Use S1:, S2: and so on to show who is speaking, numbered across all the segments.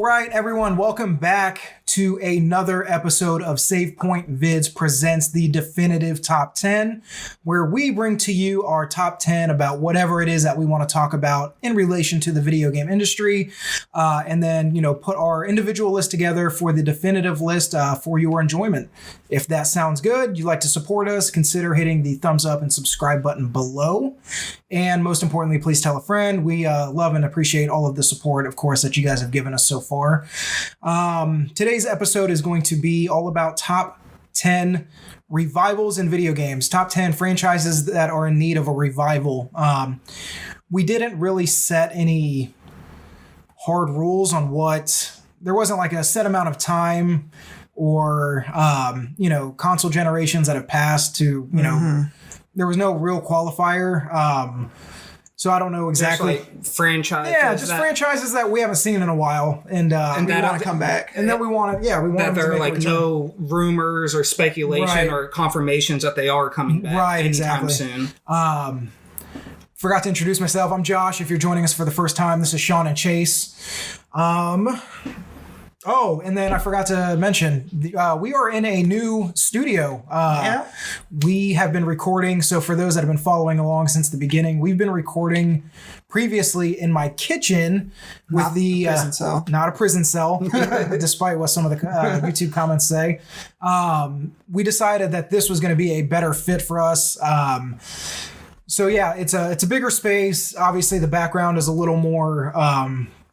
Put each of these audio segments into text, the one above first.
S1: All right, everyone, welcome back to another episode of Save Point Vids presents the definitive top 10, where we bring to you our top 10 about whatever it is that we want to talk about in relation to the video game industry, and then, put our individual list together for the definitive list for your enjoyment. If that sounds good, you'd like to support us, consider hitting the thumbs up and subscribe button below. And most importantly, please tell a friend. We love and appreciate all of the support, of course, that you guys have given us so far. Today's episode is going to be all about top 10 revivals in video games, top 10 franchises that are in need of a revival. We didn't really set any hard rules on there wasn't like a set amount of time or, console generations that have passed to, there was no real qualifier. So I don't know exactly.
S2: Just like franchises.
S1: Yeah, just franchises that we haven't seen in a while, and
S2: that
S1: we want to come back. And then we want to,
S2: that there are like no rumors or speculation or confirmations that they are coming back anytime soon.
S1: Forgot to introduce myself. I'm Josh. If you're joining us for the first time, this is Sean and Chase. Oh, and then I forgot to mention, we are in a new studio. We have been recording. So for those that have been following along since the beginning, we've been recording previously in my kitchen with not a prison cell, despite what some of the YouTube comments say. We decided that this was going to be a better fit for us. So yeah, it's a bigger space. Obviously, the background is a little more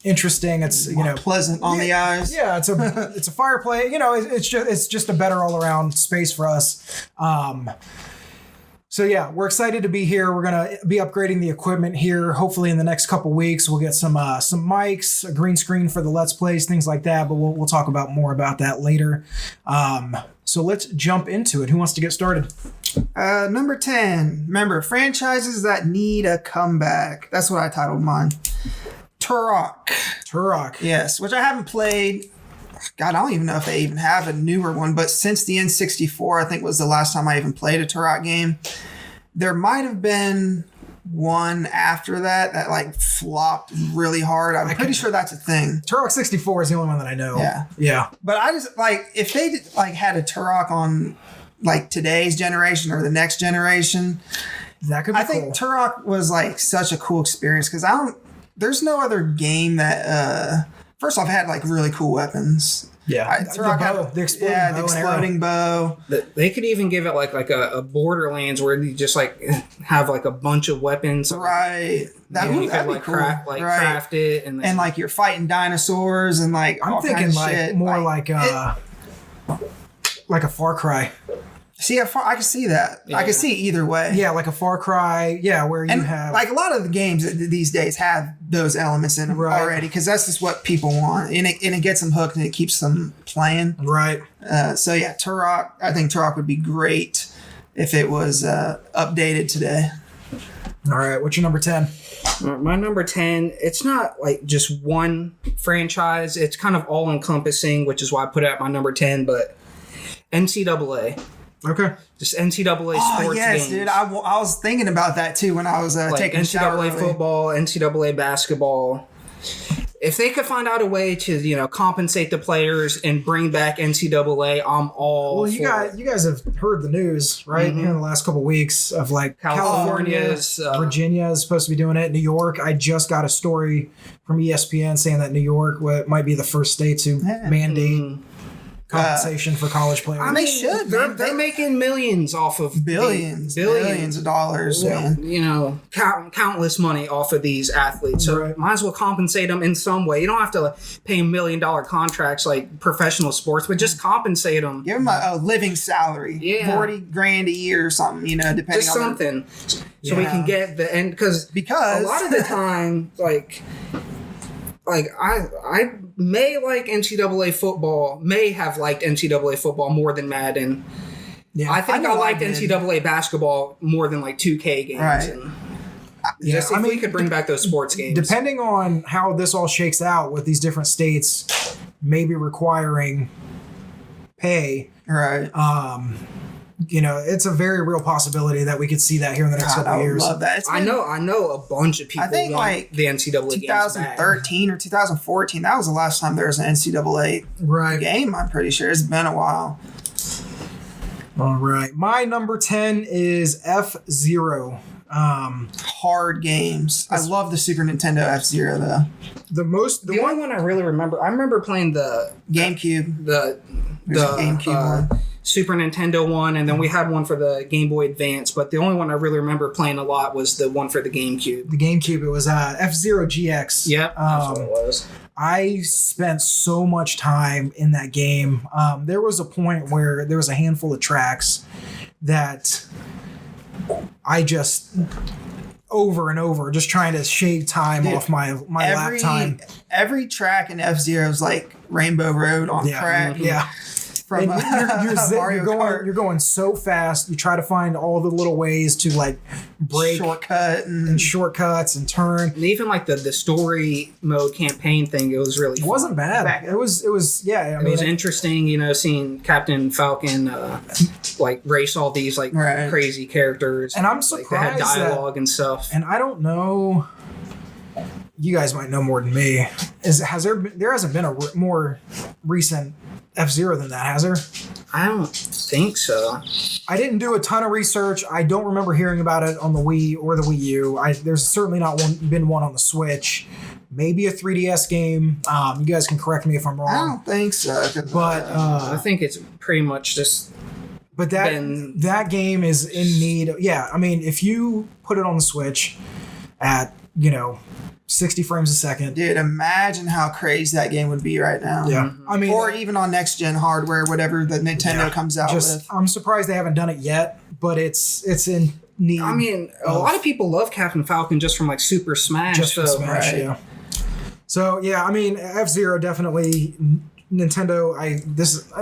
S1: interesting. It's
S3: pleasant on the eyes.
S1: Yeah, it's a fireplace. It's just a better all around space for us. So yeah, we're excited to be here. We're gonna be upgrading the equipment here. Hopefully in the next couple weeks, we'll get some mics, a green screen for the Let's Plays, things like that. But we'll talk about more about that later. So let's jump into it. Who wants to get started?
S3: Number 10. Remember, franchises that need a comeback. That's what I titled mine. Turok. Yes, which I haven't played. God, I don't even know if they even have a newer one, but since the N64, I think was the last time I even played a Turok game. There might have been one after that like flopped really hard. I'm pretty sure that's a thing.
S1: Turok 64 is the only one that I know. Yeah.
S3: But I just if they had a Turok on today's generation or the next generation,
S1: that could be cool.
S3: I think Turok was such a cool experience because there's no other game that first off had really cool weapons.
S1: Yeah, the exploding
S3: bow.
S2: They could even give it like a Borderlands where you just have a bunch of weapons.
S3: Right.
S2: That'd be cool. Craft it
S3: and you're fighting dinosaurs and
S1: I'm thinking
S3: shit.
S1: More like a Far Cry.
S3: See, I can see that. Yeah. I can see either way.
S1: Yeah, like a Far Cry. Yeah, where you have
S3: a lot of the games these days have those elements in them already because that's just what people want, and it gets them hooked and it keeps them playing.
S1: Right.
S3: So yeah, Turok. I think Turok would be great if it was updated today.
S1: All right, what's your number 10?
S2: My number 10. It's not just one franchise. It's kind of all encompassing, which is why I put it at my number 10. But NCAA.
S1: Okay.
S2: Just NCAA sports games.
S3: Dude. I was thinking about that too when I was taking
S2: NCAA football, NCAA basketball. If they could find out a way to, compensate the players and bring back NCAA, I'm all
S1: for it. You guys have heard the news, right? Mm-hmm. In the last couple of weeks of
S2: California's,
S1: Virginia is supposed to be doing it. New York, I just got a story from ESPN saying that New York might be the first state to mandate compensation for college players.
S3: I mean, they should.
S2: They're making millions off of
S3: billions of dollars.
S2: Countless money off of these athletes. So might as well compensate them in some way. You don't have to pay $1 million contracts like professional sports, but just compensate them.
S3: Give them a living salary, $40,000 a year or something. Depending
S2: just
S3: on
S2: something, so we can get the end because a lot of the time, I may like NCAA football, may have liked NCAA football more than Madden. Yeah, I think I liked NCAA basketball more than 2K games. Right. And if we could bring back those sports games.
S1: Depending on how this all shakes out with these different states maybe requiring pay.
S3: Right.
S1: it's a very real possibility that we could see that here in the next couple
S3: I
S1: of
S3: would
S1: years.
S3: love that.
S2: I know a bunch of people.
S3: I think
S2: want the NCAA
S3: 2013 or 2014. That was the last time there was an NCAA game. I'm pretty sure it's been a while.
S1: All right, my number 10 is F-Zero.
S3: Hard games. I love the Super Nintendo F-Zero though.
S2: The only one I really remember. I remember playing the
S3: GameCube.
S2: The
S3: GameCube one.
S2: Super Nintendo one, and then we had one for the Game Boy Advance. But the only one I really remember playing a lot was the one for the GameCube.
S1: The GameCube. It was F-Zero GX.
S2: Yep, that's what it was.
S1: I spent so much time in that game. There was a point where there was a handful of tracks that I just over and over just trying to shave time off my lap time.
S3: Every track in F-Zero is like Rainbow Road on crack.
S1: Yeah.
S3: From
S1: you're going so fast. You try to find all the little ways to like break,
S3: shortcut
S1: and shortcuts and turn.
S2: And even like the story mode campaign thing, it was really fun.
S1: It wasn't bad. It was yeah.
S2: It was interesting, seeing Captain Falcon like race all these like crazy characters,
S1: and I'm surprised
S2: they had dialogue and stuff.
S1: And I don't know. You guys might know more than me. There hasn't been a more recent F-Zero than that, has there?
S2: I don't think so.
S1: I didn't do a ton of research. I don't remember hearing about it on the Wii or the Wii U. There's certainly not been one on the Switch. Maybe a 3DS game. You guys can correct me if I'm wrong.
S3: I don't think so.
S1: But
S2: I think it's pretty much just.
S1: But that game is in need. Yeah, I mean, if you put it on the Switch at 60 frames a second.
S3: Dude, imagine how crazy that game would be right now.
S1: Yeah. I mean,
S3: or even on next gen hardware, whatever the Nintendo comes out with.
S1: I'm surprised they haven't done it yet, but it's in need.
S2: I mean, a lot of people love Captain Falcon just from like Super Smash.
S1: Just from Smash, yeah. So yeah, I mean, F-Zero definitely. Nintendo,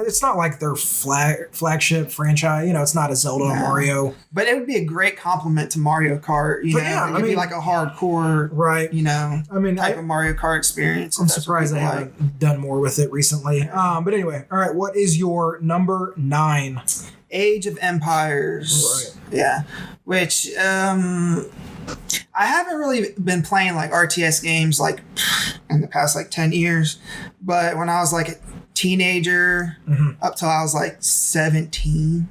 S1: it's not like their flagship franchise. It's not a Zelda or Mario.
S3: But it would be a great compliment to Mario Kart. It'd be like a hardcore, type of Mario Kart experience.
S1: I'm surprised they haven't done more with it recently. But anyway, all right. What is your number 9?
S3: Age of Empires. Right. Yeah, which I haven't really been playing like RTS games like in the past like 10 years, but when I was like a teenager up till I was like 17,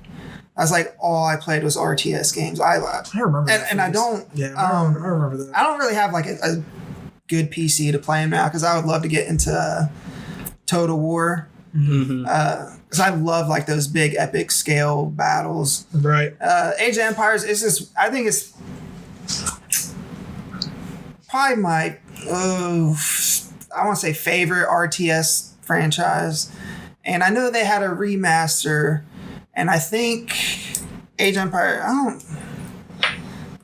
S3: I was like all I played was RTS games. I
S1: remember that.
S3: And I don't.
S1: Yeah, I remember that.
S3: I don't really have like a good PC to play them now because I would love to get into Total War. Because I love like those big epic scale battles.
S1: Right.
S3: Age of Empires is just, I think it's probably my I want to say favorite RTS franchise, and I know they had a remaster, and I think Age of Empire,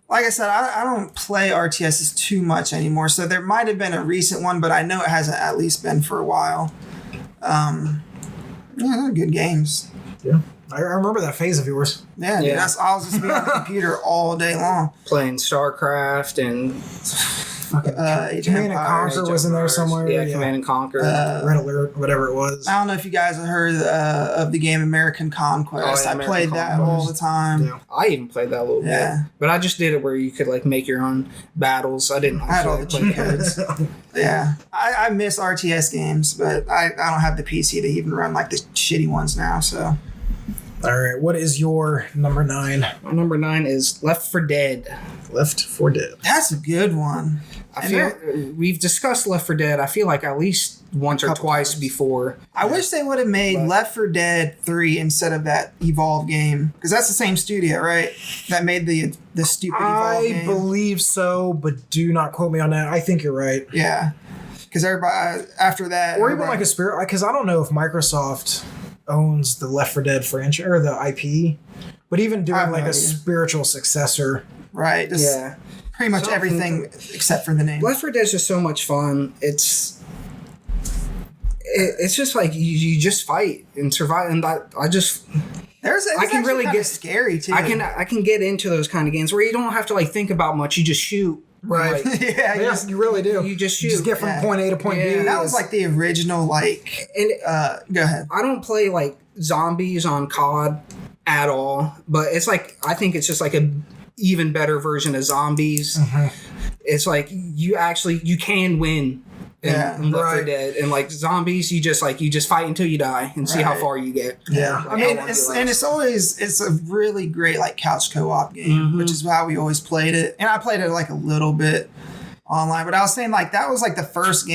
S3: like I said, I don't play RTSs too much anymore, so there might have been a recent one, but I know it hasn't at least been for a while. They're good games.
S1: Yeah. I remember that phase of yours.
S3: Yeah. Dude, I was just being on the computer all day long.
S2: Playing StarCraft and
S1: Command and Conquer was in there somewhere.
S2: Yeah, Command and Conquer.
S1: Red Alert, whatever it was.
S3: I don't know if you guys have heard of the game American Conquest. I played that all the time.
S2: Yeah. I even played that a little bit. But I just did it where you could like make your own battles. I didn't
S3: had all the cheat codes. Yeah. I miss RTS games, but I don't have the PC to even run like the shitty ones now, so.
S1: All right, what is your number 9?
S2: My number 9 is Left 4 Dead.
S1: Left 4 Dead.
S3: That's a good one.
S2: I feel we've discussed Left 4 Dead. I feel like at least once or twice before.
S3: I wish they would have made Left 4 Dead 3 instead of that Evolve game, because that's the same studio, right? That made the stupid Evolve game.
S1: I believe so, but do not quote me on that. I think you're right.
S3: Yeah, because everybody after that,
S1: or even like a spirit, because I don't know if Microsoft owns the Left 4 Dead franchise or the IP, but even doing like a spiritual successor,
S3: right? Pretty much everything except for the name.
S2: Left 4 Dead is just so much fun. It's just like you just fight and survive, and I can really get
S3: scary too.
S2: I can get into those kind of games where you don't have to like think about much. You just shoot.
S1: Right.
S2: Like,
S1: you really do.
S2: You just shoot.
S1: You just get from point A to point B.
S3: And that was like the original, like,
S2: and
S3: go ahead.
S2: I don't play like zombies on COD at all. But it's like, I think it's just like a even better version of zombies. It's like you can win in Left 4 Dead, and like zombies, you just fight until you die and see how far you get.
S1: Yeah,
S3: I mean, it's a really great like couch co-op game, which is how we always played it. And I played it like a little bit online, but I was saying like that was like the first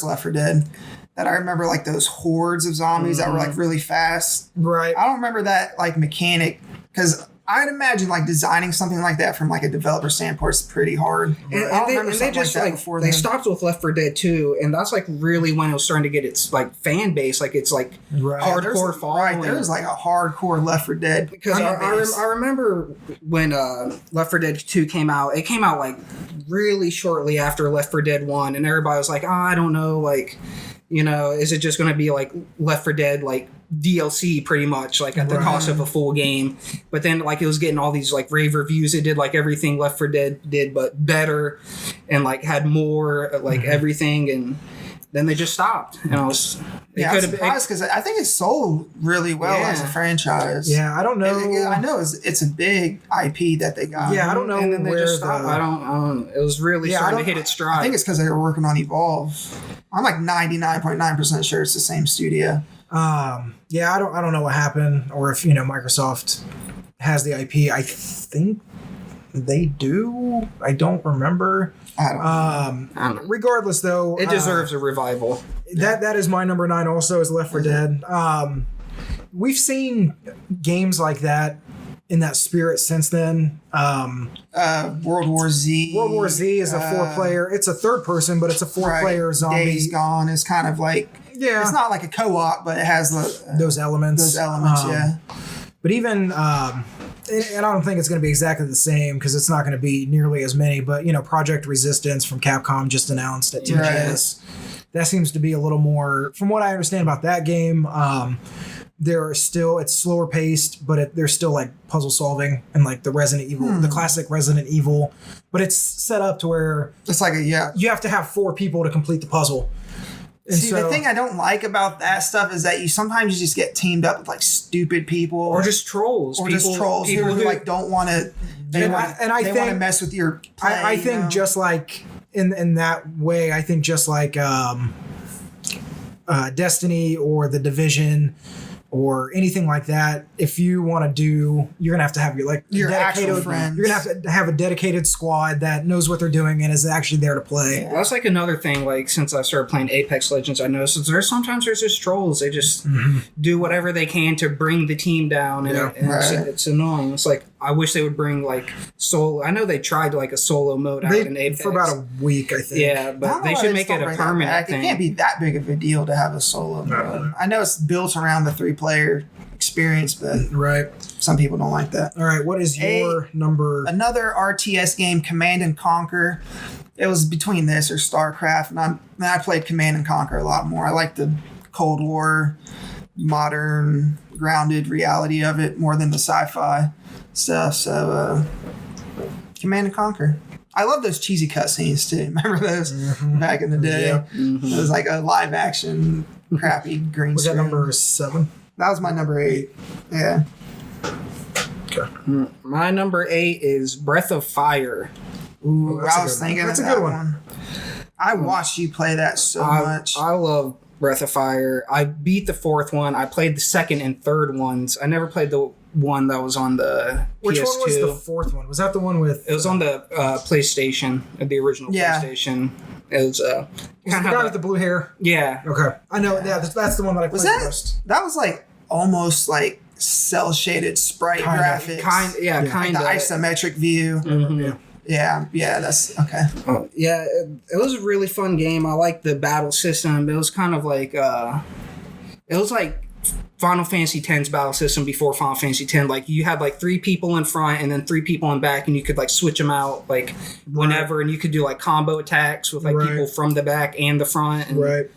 S3: Left 4 Dead that I remember, like those hordes of zombies that were like really fast.
S1: Right.
S3: I don't remember that like mechanic, because I'd imagine like designing something like that from like a developer standpoint is pretty hard.
S2: And they just like they stopped with Left 4 Dead 2, and that's like really when it was starting to get its like fan base, like it's like hardcore following.
S3: Right, there was like a hardcore Left 4 Dead
S2: because I remember when Left 4 Dead 2 came out. It came out like really shortly after Left 4 Dead 1, and everybody was like, I don't know, like, you know, is it just going to be like Left 4 Dead like DLC pretty much, like at the cost of a full game? But then like it was getting all these like rave reviews. It did like everything Left 4 Dead did but better, and like had more like everything, and then they just stopped. And I was
S3: surprised because I think it sold really well as a franchise.
S1: Yeah, I don't know.
S3: I know it's a big IP that they got.
S1: Yeah, I don't know.
S2: And then they just stopped. I don't. It was really starting to hit its stride.
S3: I think it's because they were working on Evolve. I'm like 99.9% sure it's the same studio.
S1: Yeah, I don't know what happened, or if Microsoft has the IP. I think they do. I don't remember.
S3: I don't know.
S1: Regardless, though,
S2: it deserves a revival.
S1: That is my number 9. Also, is Left 4 Dead. We've seen games like that in that spirit since then.
S3: World War Z.
S1: World War Z is a 4-player. It's a third person, but it's a 4-player zombie.
S3: Days Gone is kind of like, it's not like a co-op, but it has
S1: those elements.
S3: Yeah.
S1: But even, and I don't think it's going to be exactly the same because it's not going to be nearly as many, but, Project Resistance from Capcom just announced at TGS. That seems to be a little more, from what I understand about that game, it's slower paced, but there's still like puzzle solving and like the Resident Evil, the classic Resident Evil, but it's set up to where
S3: it's like
S1: you have to have 4 people to complete the puzzle. And
S3: the thing I don't like about that stuff is that you sometimes just get teamed up with like stupid people
S2: or just trolls,
S3: who like don't want to. They want to mess with your play.
S1: I think just like in that way, I think just like Destiny or The Division or anything like that, if you want to you're gonna have to have your
S3: actual friends.
S1: You're gonna have to have a dedicated squad that knows what they're doing and is actually there to play.
S2: Yeah, that's like another thing. Like since I started playing Apex Legends, I noticed there's just trolls. They just do whatever they can to bring the team down, and it's annoying. It's like I wish they would bring like solo. I know they tried like a solo mode out in Apex
S1: for about a week, I think.
S2: Yeah, but they should make it a permanent thing.
S3: It can't be that big of a deal to have a solo mode. I know it's built around the 3-player experience, but some people don't like that.
S1: All right, what is your number?
S3: Another RTS game, Command and Conquer. It was between this or StarCraft, and I played Command and Conquer a lot more. I like the Cold War, modern, grounded reality of it more than the sci-fi stuff. So, Command and Conquer. I love those cheesy cutscenes too. Remember those back in the day? Yep. It was like a live action, crappy green screen.
S1: Was that number 7?
S3: That was my number 8. Yeah.
S1: Okay.
S2: My number 8 is Breath of Fire.
S3: Ooh, I was thinking
S1: that's a good one.
S3: I watched you play that so much.
S2: I love Breath of Fire. I beat the 4th one. I played the 2nd and 3rd ones. I never played the one that was on the
S1: Which
S2: PS2.
S1: one was the 4th one? Was that the one with...
S2: It was on the PlayStation, the original PlayStation. It was
S1: the guy with the blue hair?
S2: Yeah.
S1: Okay. I know. Yeah, that's the one that I played most.
S3: That was like almost like cell-shaded sprite graphics.
S2: Kind of.
S3: Like the isometric view.
S1: Mm-hmm.
S3: Yeah, that's okay.
S2: It was a really fun game. I liked the battle system. It was kind of like it was like Final Fantasy X's battle system before Final Fantasy X. Like you had like 3 people in front and then 3 people in back, and you could like switch them out like whenever, and you could do like combo attacks with like people from the back and the front. And,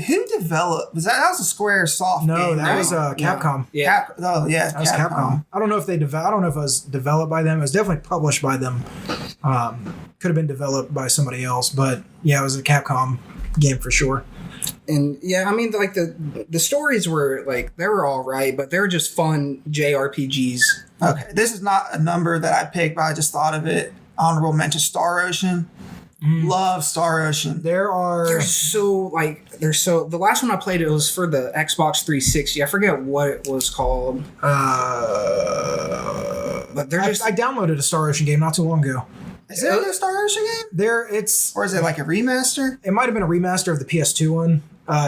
S3: Who developed? Was that was a Square Soft game?
S1: No, that was Capcom.
S2: Yeah.
S1: That was Capcom. I don't know if I don't know if it was developed by them. It was definitely published by them. Could have been developed by somebody else, but yeah, it was a Capcom game for sure.
S2: And yeah, I mean, like the stories were like they were all right, but they're just fun JRPGs.
S3: Okay, this is not a number that I picked, but I just thought of it. Honorable mention: Star Ocean. Love Star Ocean.
S2: They're so the last one I played it was for the Xbox 360. I forget what it was called. But they're
S1: I downloaded a Star Ocean game not too long ago.
S3: Is there a Star Ocean game?
S1: Or
S3: is it like a remaster?
S1: It might have been a remaster of the PS2 one.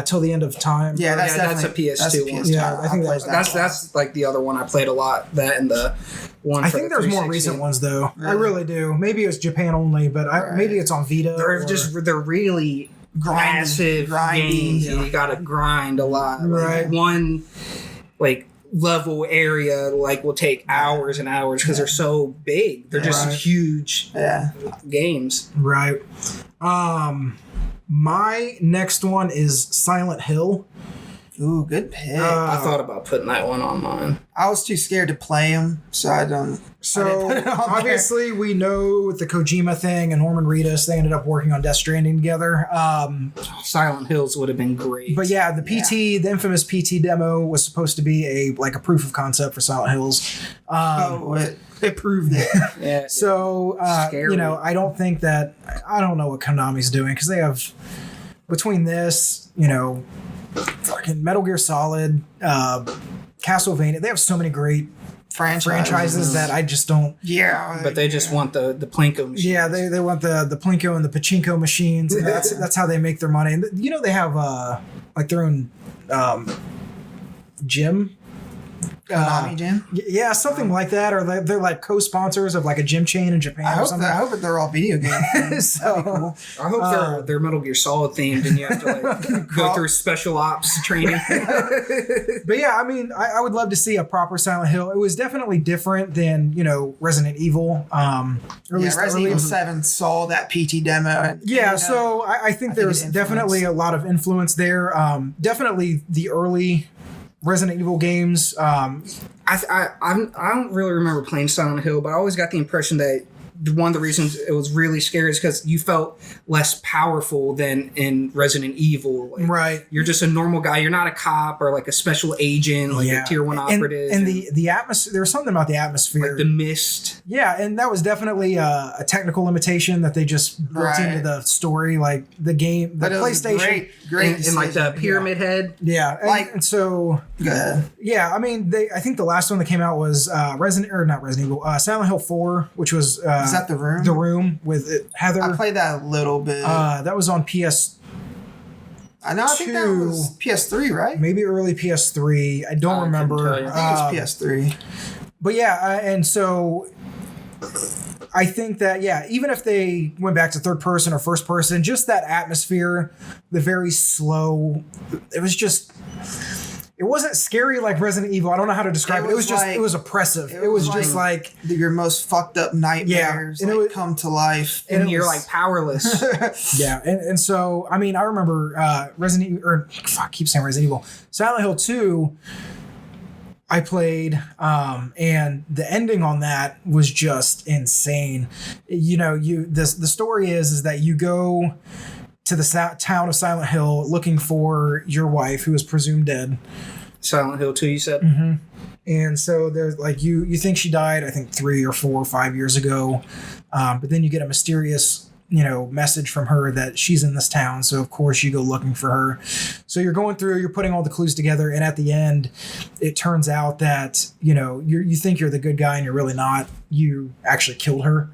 S1: Till the End of Time.
S3: Yeah,
S2: that's a PS2 one.
S1: Yeah, I think
S2: that's like the other one I played a lot. That and the one.
S1: I think there's more recent ones though. Really? I really do. Maybe it was Japan only, but maybe it's on Vita.
S2: They're really massive games. And you gotta grind a lot.
S1: Right.
S2: Like one level area will take hours and hours because they're so big. They're just huge games.
S1: Right. My next one is Silent Hill.
S3: Ooh, good pick.
S2: I thought about putting that one on mine.
S3: I was too scared to play them, so I don't.
S1: So obviously we know with the Kojima thing and Norman Reedus, they ended up working on Death Stranding together.
S2: Silent Hills would have been great.
S1: But yeah, the infamous PT demo was supposed to be a proof of concept for Silent Hills.
S3: It proved it.
S2: Yeah.
S1: So I don't think that I don't know what Konami's doing because they have between this, fucking Metal Gear Solid, Castlevania. They have so many great franchises that I just don't.
S3: Yeah,
S2: but they just want the Plinko machines.
S1: Yeah, they want the Plinko and the Pachinko machines. And that's how they make their money. And they have their own gym.
S3: Konami gym?
S1: Yeah, something like that. Or they're like co-sponsors of a gym chain in Japan or something.
S3: I hope that they're all video games.
S1: So
S3: cool.
S2: I hope they're Metal Gear Solid themed and you have to go through special ops training.
S1: But yeah, I mean, I would love to see a proper Silent Hill. It was definitely different than, Resident Evil.
S3: Resident Evil 7 saw that PT demo. And,
S1: so I think there's definitely a lot of influence there. Definitely the early Resident Evil games.
S2: I don't really remember playing Silent Hill, but I always got the impression that one of the reasons it was really scary is because you felt less powerful than in Resident Evil.
S1: Right.
S2: You're just a normal guy. You're not a cop or a special agent, a tier 1 operative.
S1: And the atmosphere, there was something about the atmosphere.
S2: The mist.
S1: Yeah, and that was definitely a technical limitation that they just built into the story, the game, the PlayStation.
S3: Great.
S2: And the pyramid head.
S1: Yeah. And so... Yeah, I mean, I think the last one that came out was Silent Hill 4, which was...
S3: is that The Room?
S1: The Room with Heather.
S3: I played that a little bit.
S1: That was on PS.
S3: I think that was PS3, right?
S1: Maybe early PS3. I don't remember.
S3: I think it was PS3.
S1: But yeah, and so I think that, even if they went back to third person or first person, just that atmosphere, the very slow, it was just... It wasn't scary like Resident Evil. I don't know how to describe it. It was just, it was oppressive. It was just
S3: your most fucked up nightmares
S1: and it would
S3: come to life.
S2: And you're powerless.
S1: Yeah. And so, I mean, I remember I keep saying Resident Evil. Silent Hill 2, I played, and the ending on that was just insane. The story is that you go to the town of Silent Hill looking for your wife who is presumed dead.
S2: Silent Hill 2, you said?
S1: Mm-hmm. And so there's you think she died, I think 3 or 4 or 5 years ago. But then you get a mysterious, message from her that she's in this town. So of course you go looking for her. So you're going through, you're putting all the clues together. And at the end, it turns out that, you think you're the good guy and you're really not. You actually killed her.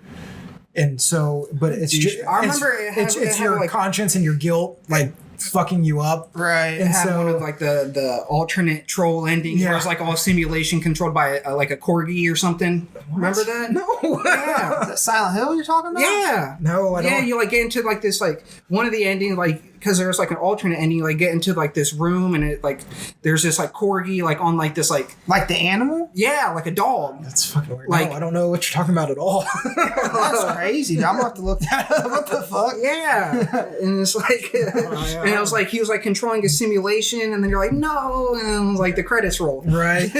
S1: And so, but it's just,
S2: I remember
S1: it's your conscience and your guilt, fucking you up.
S3: Right.
S2: And so, one of the alternate troll ending where it's all simulation controlled by a corgi or something. What? Remember that?
S1: No.
S3: Yeah. Is that Silent Hill you're talking about?
S2: Yeah.
S1: No, I don't.
S2: Yeah, you get into this one of the endings because there's an alternate ending, get into this room and it there's this corgi on this
S3: like the animal?
S2: Yeah, like a dog.
S1: That's fucking weird. No, I don't know what you're talking about at all.
S3: That's crazy. I'm gonna have to look that up. What the fuck?
S2: Yeah. And it's and it was he was controlling a simulation and then you're no, and it was the credits roll.
S1: Right.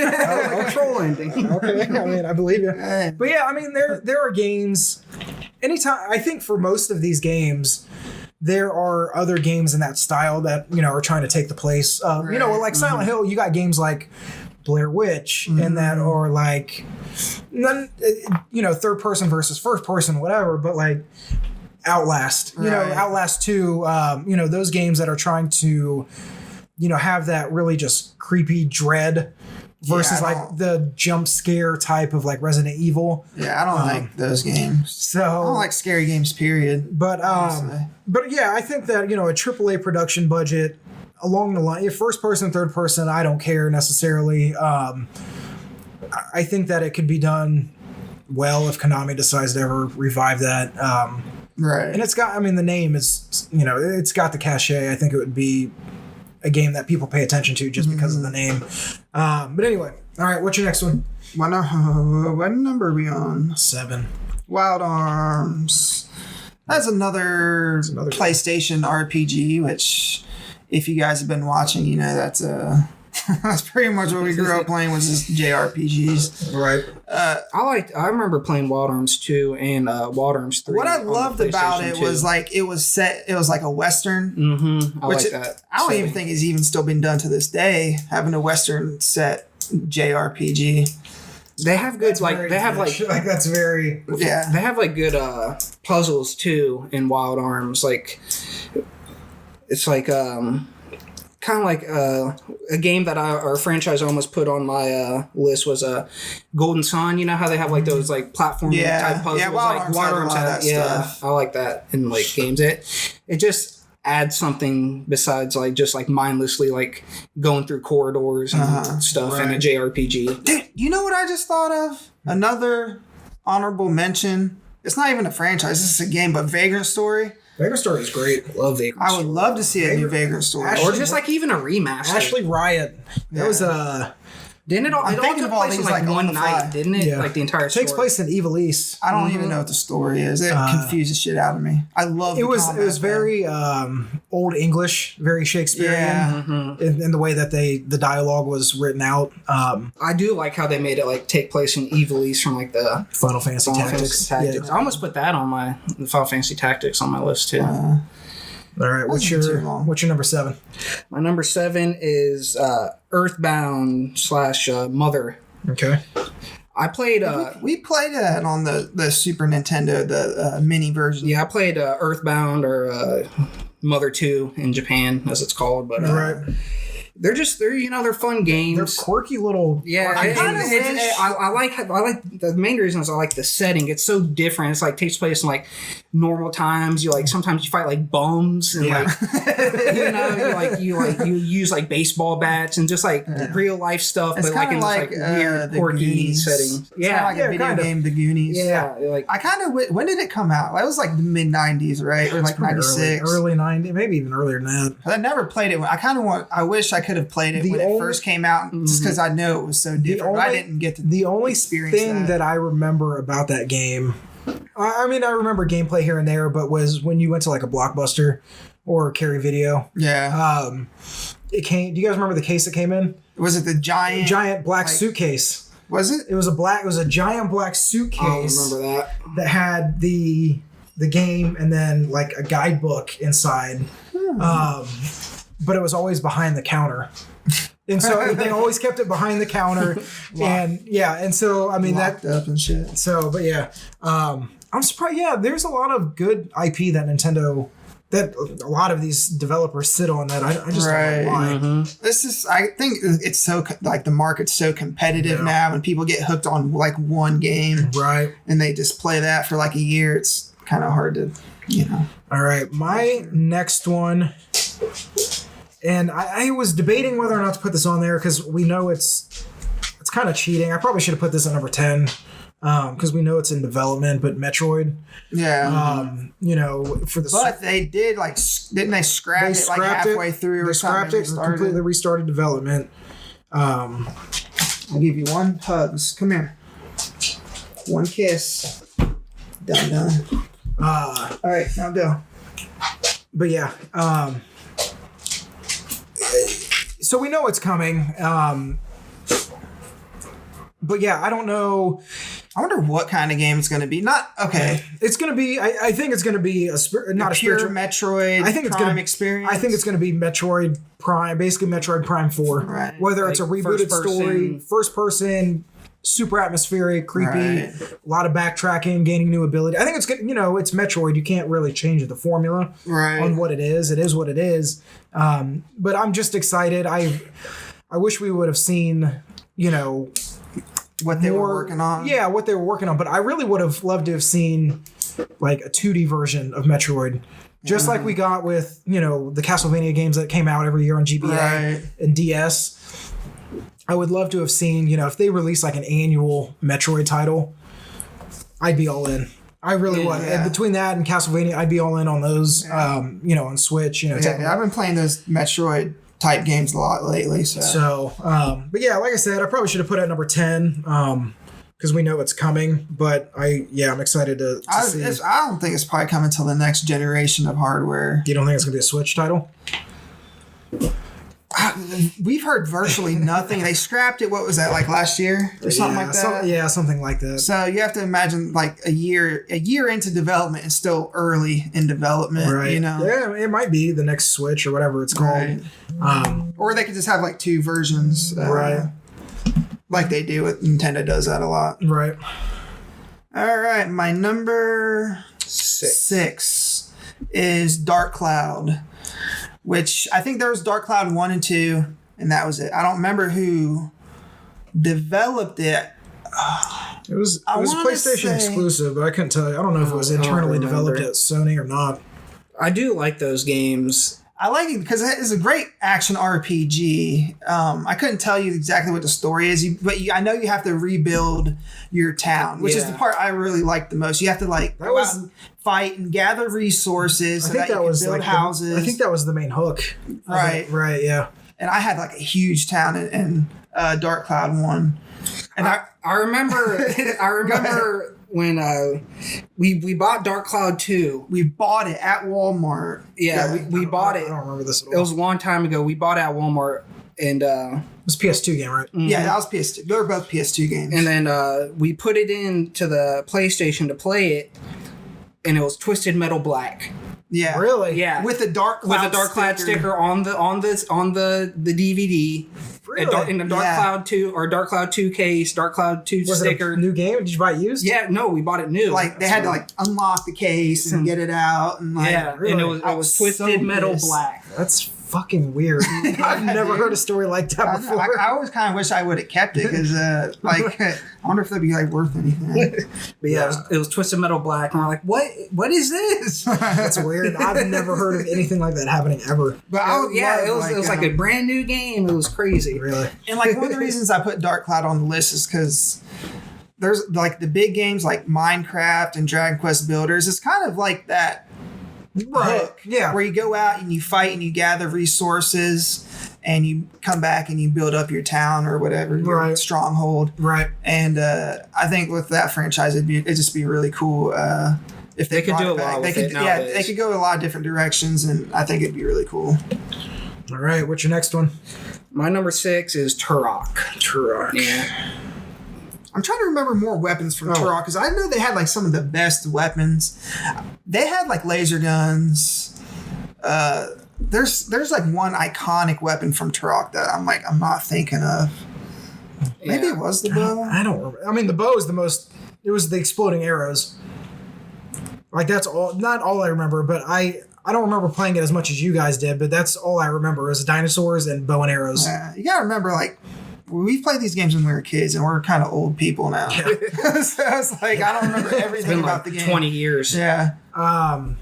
S2: Troll ending.
S1: Okay. I mean, I believe you. But yeah, I mean there are games anytime I think for most of these games there are other games in that style that, you know, are trying to take the place of, you know, like Silent Hill, you got games like Blair Witch and that are like, none, you know, third person versus first person, whatever, but like Outlast, you know, Outlast 2, you know, those games that are trying to, you know, have that really just creepy dread versus like the jump scare type of like Resident Evil.
S3: Yeah, I don't like those games.
S1: So
S3: I don't like scary games, period.
S1: But yeah, I think that, you know, a AAA production budget along the line, first person, third person, I don't care necessarily. I think that it could be done well if Konami decides to ever revive that.
S3: Right.
S1: And it's got, I mean, the name is, you know, it's got the cachet. I think it would be a game that people pay attention to just because of the name. But anyway, all right, what's your next one?
S3: What number are we on?
S1: 7.
S3: Wild Arms. That's another PlayStation RPG, which, if you guys have been watching, you know that's that's pretty much what we grew up playing, was just JRPGs.
S1: Right.
S2: I remember playing Wild Arms 2 and Wild Arms 3.
S3: What I loved about it was like it was like a Western.
S2: Mm-hmm. I like that.
S3: I don't even think it's even still been done to this day, having a Western set JRPG.
S2: They have good
S1: that's very
S2: They have like good puzzles too in Wild Arms. Like it's like kind of like a game that our franchise almost put on my list was Golden Sun. You know how they have like those like platform type puzzles.
S3: Yeah, Wild Arms had stuff.
S2: I like that in like games. It just adds something besides like just like mindlessly like going through corridors and stuff in a JRPG.
S3: Dude, you know what I just thought of? Another honorable mention. It's not even a franchise. This is a game, but Vagrant Story.
S1: Vagrant Story is great.
S2: I love Vagrant
S3: Story. I would love to see a new Vagrant Story.
S2: Or just like even a remaster.
S1: Ashley Riot. That was
S2: Didn't it all?
S3: I'm thinking of all these like
S2: one night, didn't it? Yeah. Like the entire story.
S1: Takes place in Evil East.
S3: I don't even know what the story is. It confuses shit out of me. I love
S1: it. It was very Old English, very Shakespearean in the way that the dialogue was written out.
S2: I do like how they made it like take place in Evil East from like the
S1: Final Fantasy Tactics.
S2: Yeah. I almost put that on my Final Fantasy Tactics on my list too.
S1: All right, what's your number 7?
S2: My number 7 is Earthbound / Mother.
S1: Okay.
S2: I played.
S3: We played that on the Super Nintendo, the mini version.
S2: Yeah, I played Earthbound or Mother 2 in Japan, as it's called. But they're fun games.
S1: They're quirky little.
S2: Yeah, I like the main reason is I like the setting. It's so different. It's like takes place in like normal times. You like sometimes you fight like bums and like you use like baseball bats and just like real life stuff,
S3: it's
S2: but like in this like weird quirky setting.
S3: Yeah, like a video game, The Goonies.
S2: Yeah, like
S3: I kind of when did it come out? It was like the mid '90s, right? Or like '96,
S1: early '90s, maybe even earlier than that.
S3: I never played it. I wish I could have played it when it first came out, just because I know it was so different. But I didn't get to
S1: the only thing that I remember about that game. I mean, I remember gameplay here and there, but was when you went to like a Blockbuster or Carry Video.
S3: Yeah.
S1: It came. Do you guys remember the case that came in?
S3: Was it the giant
S1: black suitcase?
S3: Was it?
S1: It was a giant black suitcase.
S2: I remember
S1: that had the game and then like a guidebook inside. But it was always behind the counter. And so they always kept it behind the counter. And so I mean
S3: locked up and shit.
S1: So but yeah. I'm surprised. Yeah, there's a lot of good IP that Nintendo, that a lot of these developers sit on that I just don't know why.
S3: This is, I think it's so like the market's so competitive now, and people get hooked on like one game,
S1: right?
S3: And they just play that for like a year. It's kind of hard to,
S1: All right, my next one, and I was debating whether or not to put this on there because we know it's kind of cheating. I probably should have put this at number 10. Because we know it's in development, but Metroid, for the
S3: but they did didn't they scrap it like halfway through?
S1: They scrapped it, completely restarted development.
S3: I'll give you one hugs. Come here, one kiss. Done. All right, now go.
S1: But yeah, so we know it's coming. But yeah, I don't know.
S3: I wonder what kind of game it's going to be. Not okay.
S1: It's going to be. I think it's going to be not a
S3: pure
S1: spiritual
S3: Metroid.
S1: I think it's
S3: Prime
S1: going to
S3: experience.
S1: I think it's going to be Metroid Prime, basically Metroid Prime 4.
S3: Right.
S1: Whether
S2: Like
S1: it's a rebooted story, first person, super atmospheric, creepy,
S3: Right.
S1: a lot of backtracking, gaining new ability. I think it's good. It's Metroid. You can't really change the formula
S3: Right.
S1: on what it is. It is what it is. But I'm just excited. I wish we would have seen.
S3: What they were working on.
S1: Yeah, what they were working on. But I really would have loved to have seen like a 2D version of Metroid. Just like we got with, the Castlevania games that came out every year on GBA
S3: Right.
S1: and DS. I would love to have seen, if they release like an annual Metroid title, I'd be all in. I really would.
S3: Yeah.
S1: And between that and Castlevania, I'd be all in on those, on Switch.
S3: Yeah, I've been playing those Metroid type games a lot lately.
S1: So, but yeah, like I said, I probably should have put it at number 10 because we know it's coming. But I'm excited to see.
S3: I don't think it's probably coming until the next generation of hardware.
S1: You don't think it's going to be a Switch title?
S3: We've heard virtually nothing. They scrapped it. What was that, like last year or something like that?
S1: Something like that.
S3: So you have to imagine like a year into development and still early in development.
S1: Right. Yeah, it might be the next Switch or whatever it's called.
S3: Right. Or they could just have like two versions.
S1: Right.
S3: Like they do with Nintendo does that a lot.
S1: Right.
S3: All right. My number 6 is Dark Cloud, which I think there was Dark Cloud 1 and 2, and that was it. I don't remember who developed it.
S1: It was PlayStation exclusive, but I couldn't tell you. I don't know if it was internally developed at Sony or not.
S2: I do like those games.
S3: I like it because it's a great action RPG. I couldn't tell you exactly what the story is, but I know you have to rebuild your town, which is the part I really like the most. You have to go out and fight and gather resources so that you can build houses.
S1: I think that was the main hook.
S3: Right.
S1: Right, yeah.
S3: And I had like a huge town in Dark Cloud 1. And
S2: I remember when we bought Dark Cloud 2.
S3: We bought it at Walmart.
S2: Yeah, we bought it.
S1: I don't remember this at all.
S2: It was a long time ago. We bought it at Walmart, and
S1: it was a PS2 game, right?
S3: Yeah, that was PS2. They were both PS2 games.
S2: And then we put it into the PlayStation to play it, and it was Twisted Metal Black.
S3: Yeah,
S1: really?
S3: Yeah, with the Dark Cloud
S2: sticker on the DVD.
S1: Really?
S2: In the Dark Cloud 2 or Dark Cloud 2 case, Dark Cloud 2
S1: was
S2: sticker.
S1: It a new game? Did you buy it used?
S2: Yeah, no, we bought it new.
S3: Like they had to unlock the case and get it out, and
S1: really?
S2: And it was Twisted Metal Black.
S1: That's fucking weird. I've never heard a story like that before.
S3: I always kind of wish I would have kept it because, I wonder if that'd be worth anything.
S2: But it was Twisted Metal Black, and we're like, what is this?
S1: That's weird. I've never heard of anything like that happening ever.
S3: But
S2: it was like a brand new game. It was crazy.
S1: Really.
S3: And one of the reasons I put Dark Cloud on the list is because there's the big games like Minecraft and Dragon Quest Builders. It's kind of like that.
S1: Right.
S3: Hook,
S1: yeah.
S3: Where you go out and you fight and you gather resources and you come back and you build up your town or whatever, your stronghold.
S1: Right.
S3: And I think with that franchise, it'd just be really cool if they
S2: could do a lot with it nowadays.
S3: They could go a lot of different directions, and I think it'd be really cool.
S1: All right. What's your next one?
S2: My number 6 is Turok.
S1: Turok.
S2: Yeah.
S3: I'm trying to remember more weapons from Turok because I know they had some of the best weapons. They had laser guns. There's one iconic weapon from Turok that I'm not thinking of. Maybe it was the bow.
S1: I don't remember. I mean, the bow is the most. It was the exploding arrows. That's all. Not all I remember, but I don't remember playing it as much as you guys did. But that's all I remember is dinosaurs and bow and arrows.
S3: You gotta remember we played these games when we were kids, and we're kind of old people now. Yeah. So I was I don't remember everything about the game.
S2: 20 years.
S3: Yeah.
S1: I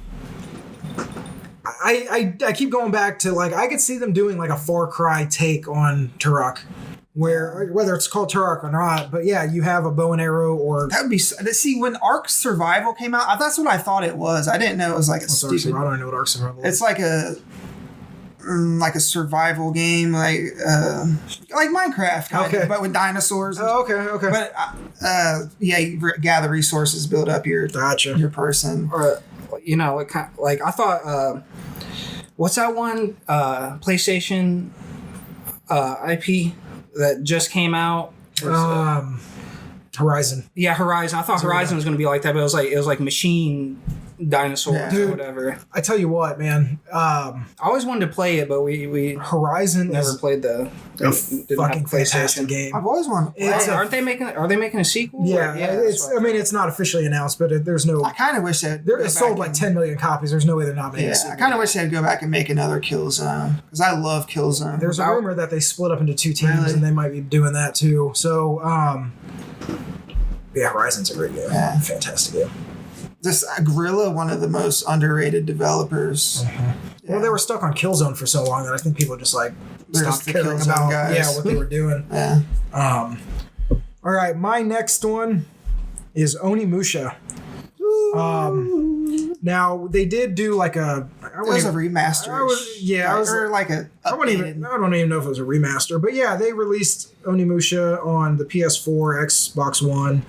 S1: keep going back to I could see them doing a Far Cry take on Turok, whether it's called Turok or not. But yeah, you have a bow and arrow or
S3: that would be. See, when Ark Survival came out, that's what I thought it was. I didn't know it was a stupid.
S1: I don't know what Ark Survival is.
S3: It's like a survival game, like Minecraft, but with dinosaurs.
S1: Oh, okay.
S3: But you gather resources, build up your person.
S2: Or I thought, what's that one PlayStation IP that just came out?
S1: Horizon.
S2: Yeah, Horizon. I thought Horizon was going to be like that, but it was like machine dinosaurs or whatever.
S1: I tell you what, man.
S2: I always wanted to play it, but we
S1: Horizon
S2: never played the
S1: fucking fantastic game.
S3: I've always wanted to play it.
S2: Are they making a sequel?
S1: Yeah, it's not officially announced, but there's no.
S3: I kind of wish that
S1: It sold like 10 million copies. There's no way they're not making.
S3: Yeah, I kind of wish they'd go back and make another Killzone because I love Killzone.
S1: There's a rumor that they split up into 2 teams, and they might be doing that too. So, yeah, Horizon's a great game. Yeah. Fantastic game.
S3: Just Guerrilla, one of the most underrated developers.
S1: Yeah. Well, they were stuck on Killzone for so long that I think people just like stopped
S3: the
S1: caring
S3: Killzone
S1: about
S3: guys.
S1: what they were doing.
S3: Yeah.
S1: All right, my next one is Onimusha. Now they did do like a.
S3: It was a remaster.
S1: I don't even know if it was a remaster, but yeah, they released Onimusha on the PS4, Xbox One.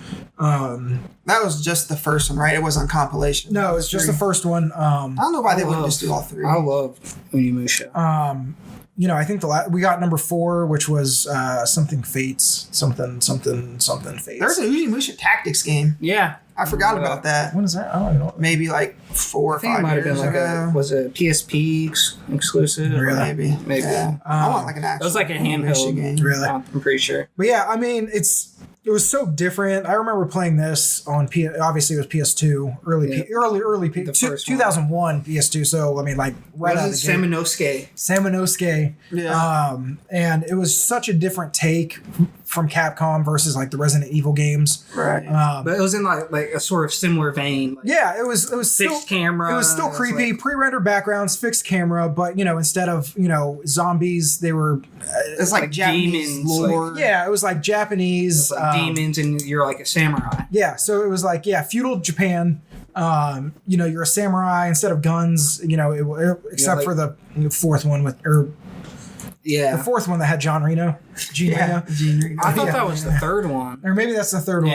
S3: That was just the first one, right? It wasn't compilation.
S1: No, it's just the first one.
S3: I don't know why they wouldn't just do all 3.
S2: I love Onimusha.
S1: I think we got number 4, which was something Fates, something Fates.
S3: There's a Onimusha Tactics game.
S2: Yeah.
S3: I forgot about that.
S1: What is that? I don't know.
S3: Maybe like 4 or 5
S2: might have
S3: years
S2: been
S3: ago.
S2: was it PSP exclusive?
S3: Maybe.
S2: Yeah.
S3: I want like an actual.
S2: It was like a handheld
S3: game.
S1: Really?
S2: I'm pretty sure.
S1: But yeah, I mean, it was so different. I remember playing this on obviously it was PS2, early 2001 PS2. So I mean, like right out of the gate. Samanosuke.
S3: Yeah.
S1: And it was such a different take from Capcom versus like the Resident Evil games.
S3: Right.
S2: But it was in like a sort of similar vein. Like
S1: yeah, it was
S2: fixed camera.
S1: It was still creepy, pre-rendered backgrounds, fixed camera, but instead of zombies, they were
S3: it's like Japanese
S2: demons,
S3: lore.
S1: Yeah, it was like Japanese
S2: demons, and you're like a samurai.
S1: Yeah, so it was like feudal Japan. You're a samurai instead of guns. Except for the 4th one the 4th one that had John Reno. Gene Reno.
S2: I thought that was the 3rd one.
S1: Or maybe that's the 3rd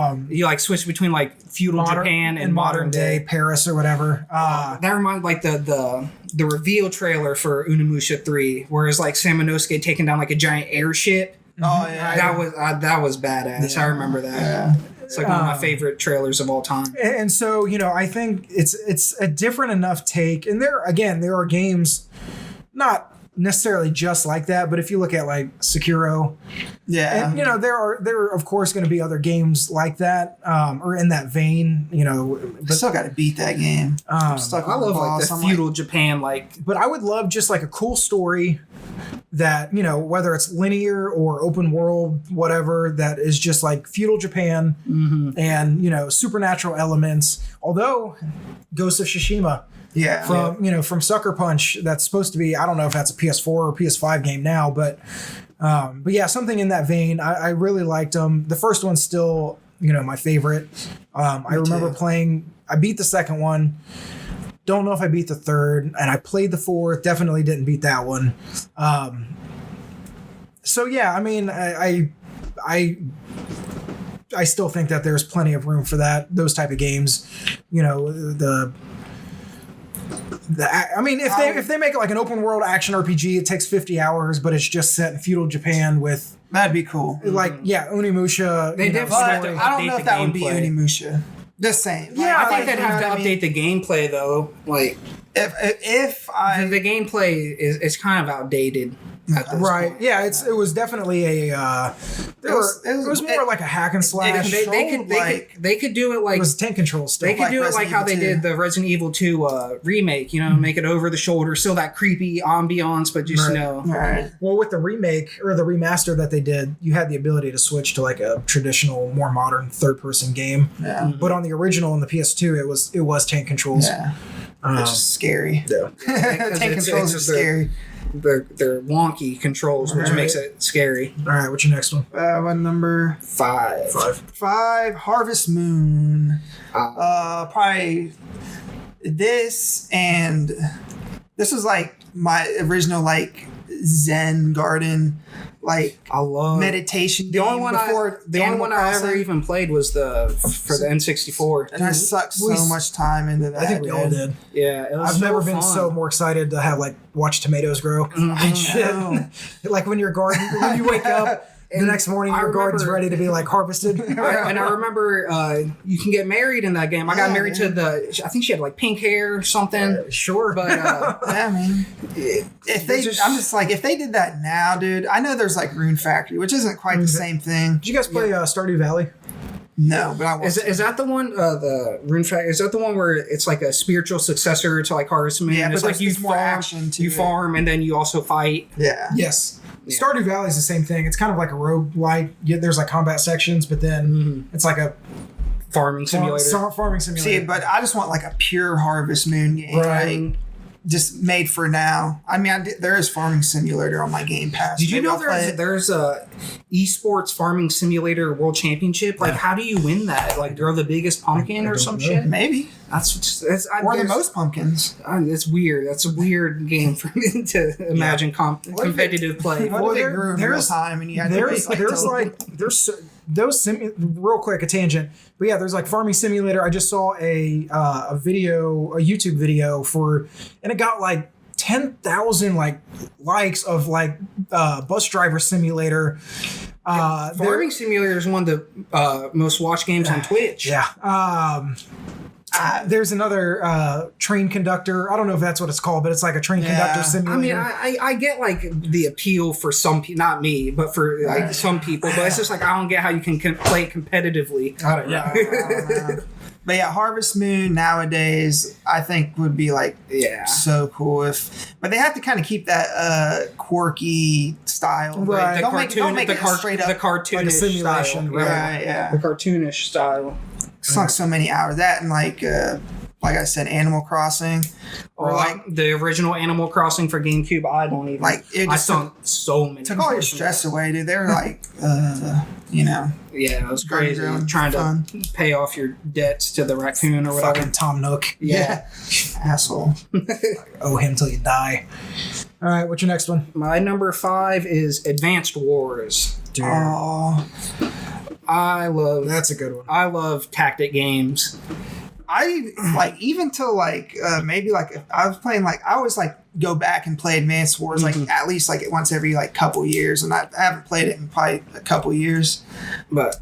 S1: one.
S2: You like switch between like feudal Japan and modern day
S1: Paris or whatever.
S2: That reminded like the reveal trailer for Onimusha 3, where it's like Samanosuke taking down like a giant airship.
S3: Oh yeah,
S2: that was badass.
S1: Yeah.
S2: I remember that.
S3: Yeah.
S2: It's like one of my favorite trailers of all time.
S1: And so I think it's a different enough take. And there are games not necessarily just like that, but if you look at like Sekiro, and there are of course going to be other games like that or in that vein,
S3: but still got to beat that game.
S2: I love like the feudal Japan,
S1: but I would love just like a cool story that whether it's linear or open world, whatever, that is just like feudal Japan and supernatural elements. Although Ghost of Tsushima.
S3: Yeah.
S1: From Sucker Punch, that's supposed to be, I don't know if that's a PS4 or PS5 game now, but yeah, something in that vein. I really liked them. The first one's still, my favorite. I remember I beat the second one. Don't know if I beat the third, and I played the fourth. Definitely didn't beat that one. So yeah, I mean, I still think that there's plenty of room for those type of games. If they make it like an open world action RPG, it takes 50 hours, but it's just set in feudal Japan with.
S3: That'd be cool.
S1: Onimusha.
S2: They definitely.
S3: I don't know if that would be Onimusha. The same.
S2: Yeah, I think they'd have to update the gameplay though. Like
S3: if
S2: the gameplay is kind of outdated.
S1: Right.
S2: Point.
S1: Yeah. It was definitely a. It was more like a hack and slash.
S2: They could do it like
S1: it was tank control stuff.
S2: They could do it like how they did the Resident Evil 2 remake. Make it over the shoulder, still that creepy ambiance, but just
S3: Right.
S1: Well, with the remake or the remaster that they did, you had the ability to switch to like a traditional, more modern third-person game.
S3: Yeah.
S1: But on the original and the PS2, it was tank controls.
S3: Yeah. Which is scary.
S1: Yeah.
S3: Tank controls are scary.
S2: They're wonky controls, which makes it scary.
S1: All right, what's your next one?
S3: What number?
S2: 5.
S3: 5. Harvest Moon. Probably this, and this was like my original like Zen garden, like
S2: I love
S3: meditation.
S2: The only one I ever even played was for the N64,
S3: and I sucked so much time into that.
S1: I think we all did.
S2: Yeah, it was
S1: I've never been so more excited to have watch tomatoes grow.
S3: I know.
S1: Like when your garden, when you wake up the next morning your garden's ready to be like harvested.
S2: And I remember you can get married in that game. I got married to I think she had like pink hair or something.
S1: Sure.
S2: But
S3: I mean, I'm just like, if they did that now, dude, I know there's like Rune Factory, which isn't quite the same thing.
S1: Did you guys play Stardew Valley?
S3: No, but I want
S2: is that the one, the Rune Factory, is that the one where it's like a spiritual successor to like Harvest Moon?
S3: Yeah,
S2: it's
S3: but
S2: like you
S3: more action to
S2: farm and then you also fight.
S3: Yeah.
S1: Yes. Yeah. Stardew Valley is the same thing. It's kind of like a roguelike. There's like combat sections, but then it's like a
S2: farming simulator.
S1: Farming simulator.
S3: See, but I just want like a pure Harvest Moon game.
S1: Right.
S3: Like, just made for now. I mean, there is Farming Simulator on my Game Pass.
S2: Did you know there's a esports farming simulator world championship? Like, how do you win that? Like, grow the biggest pumpkin or some shit?
S3: Maybe. Or the most pumpkins.
S2: It's weird. That's a weird game for me to imagine competitive play.
S3: What if it grew in real time and you had to wait
S1: real quick, a tangent. But yeah, there's like Farming Simulator. I just saw a YouTube video and it got like 10,000 like likes of like Bus Driver Simulator.
S2: Farming Simulator is one of the most watched games on Twitch.
S1: Yeah. There's another train conductor. I don't know if that's what it's called, but it's like a train conductor simulator.
S2: I mean, I get like the appeal for some people, not me, but for like some people. But it's just like I don't get how you can play it competitively.
S1: I don't know.
S3: But yeah, Harvest Moon nowadays, I think would be like so cool but they have to kind of keep that quirky style.
S2: Right.
S3: Don't make it straight up
S2: the cartoonish
S1: like a simulation.
S2: Style.
S3: Right, yeah.
S2: The cartoonish style.
S3: Sunk so many hours. That and like I said, Animal Crossing.
S2: Or like the original Animal Crossing for GameCube. I don't even
S3: like it.
S2: I sunk so many.
S3: Took all your stress away, dude. They were like, you know.
S2: Yeah, it was crazy. Trying to pay off your debts to the raccoon or whatever.
S1: Fucking Tom Nook.
S3: Yeah. Asshole.
S1: Owe him till you die. All right, what's your next one?
S2: My number 5 is Advanced Wars.
S1: Dude.
S3: Oh.
S1: That's a good one.
S2: I love tactic games.
S3: I like even till like maybe like if I was playing like I always like go back and play Advanced Wars like at least like once every like couple years, and I haven't played it in probably a couple years, but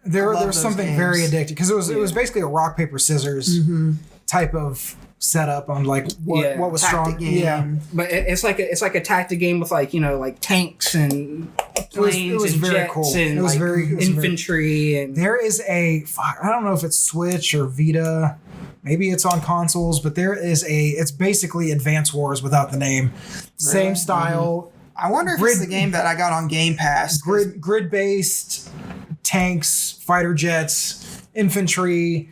S1: there's something
S3: games.
S1: Very addictive because it was basically a rock paper scissors type of setup on like what was strong.
S3: Game.
S2: But it's like a tactic game with like like tanks and planes
S1: it was
S2: and
S1: very
S2: jets
S1: cool.
S2: and like infantry and
S1: there is I don't know if it's Switch or Vita, maybe it's on consoles, but it's basically Advance Wars without the name. Same style.
S3: I wonder if it's the game that I got on Game Pass.
S1: Grid based tanks, fighter jets, infantry,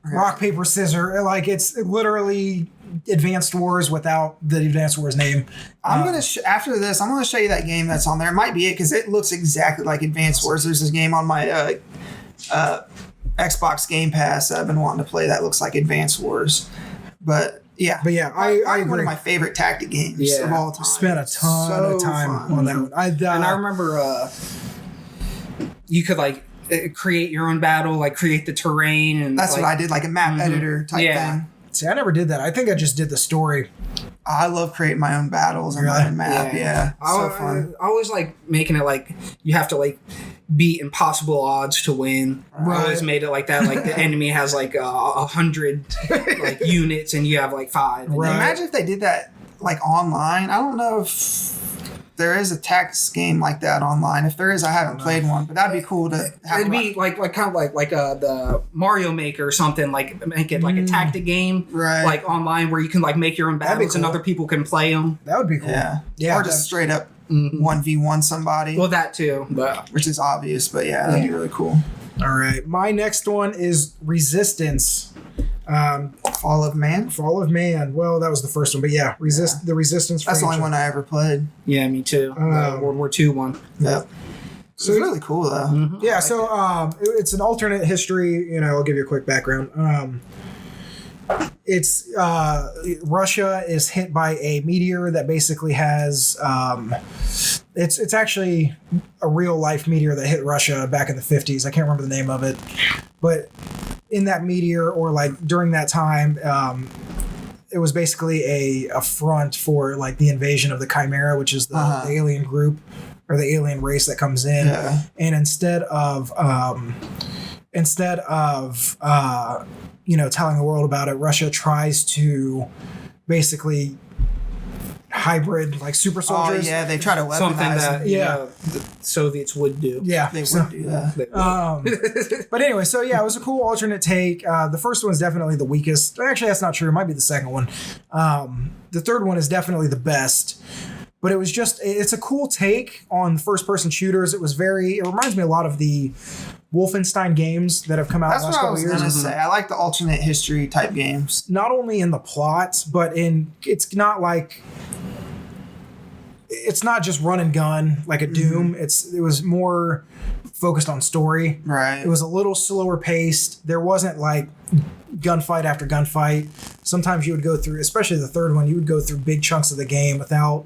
S1: rock paper scissors. Like it's literally Advanced Wars without the Advanced Wars name.
S3: I'm gonna after this, I'm gonna show you that game that's on there. It might be it because it looks exactly like Advanced Wars. There's this game on my Xbox Game Pass I've been wanting to play that looks like Advanced Wars. But yeah,
S1: I agree.
S3: One of my favorite tactic games of all time.
S1: Spent a ton of time on that one.
S2: And I remember you could like create your own battle, like create the terrain, and
S3: that's what I did, like a map editor type thing.
S1: See, I never did that. I think I just did the story.
S3: I love creating my own battles and my own map. Yeah. So fun.
S2: I always like making it like you have to like beat impossible odds to win. Right. I always made it like that. Like the enemy has like 100 like units and you have like 5.
S3: Right. Imagine if they did that like online. I don't know if there is a tactics game like that online. If there is, I haven't played one, but that'd be cool to have.
S2: It'd be like kind of like the Mario Maker or something. Like make it like a tactic game,
S3: right?
S2: Like online where you can like make your own battles and other people can play them.
S1: That would be cool.
S3: Yeah. Or just straight up 1v1 somebody.
S2: Well, that too, but
S3: which is obvious. But that'd be really cool.
S1: All right, my next one is Resistance.
S3: Fall of Man.
S1: Well, that was the first one, but the Resistance.
S3: That's the only one I ever played.
S2: Yeah, me too. World War II one.
S3: Yep. So it's really cool though.
S1: Mm-hmm. Yeah. So it's an alternate history. I'll give you a quick background. It's Russia is hit by a meteor that basically has. It's actually a real life meteor that hit Russia back in the 50s. I can't remember the name of it, but in that meteor or like during that time, it was basically a front for like the invasion of the Chimera, which is the alien group or the alien race that comes in, and instead of telling the world about it, Russia tries to basically hybrid like super soldiers.
S3: Oh yeah, they try to weaponize
S2: something that
S3: them.
S2: the Soviets would do.
S1: Yeah,
S3: They would do that.
S1: but anyway, so yeah, it was a cool alternate take. The first one's definitely the weakest. Actually, that's not true. It might be the second one. The third one is definitely the best. But it's a cool take on first-person shooters. It reminds me a lot of the Wolfenstein games that have come out
S3: That's
S1: the last
S3: what I
S1: couple
S3: was
S1: years.
S3: gonna say. I like the alternate history type games.
S1: Not only in the plot, but it's not just run and gun like a Doom. It was more focused on story.
S3: Right.
S1: It was a little slower paced. There wasn't like gunfight after gunfight. Sometimes you would go through, especially the third one, you would go through big chunks of the game without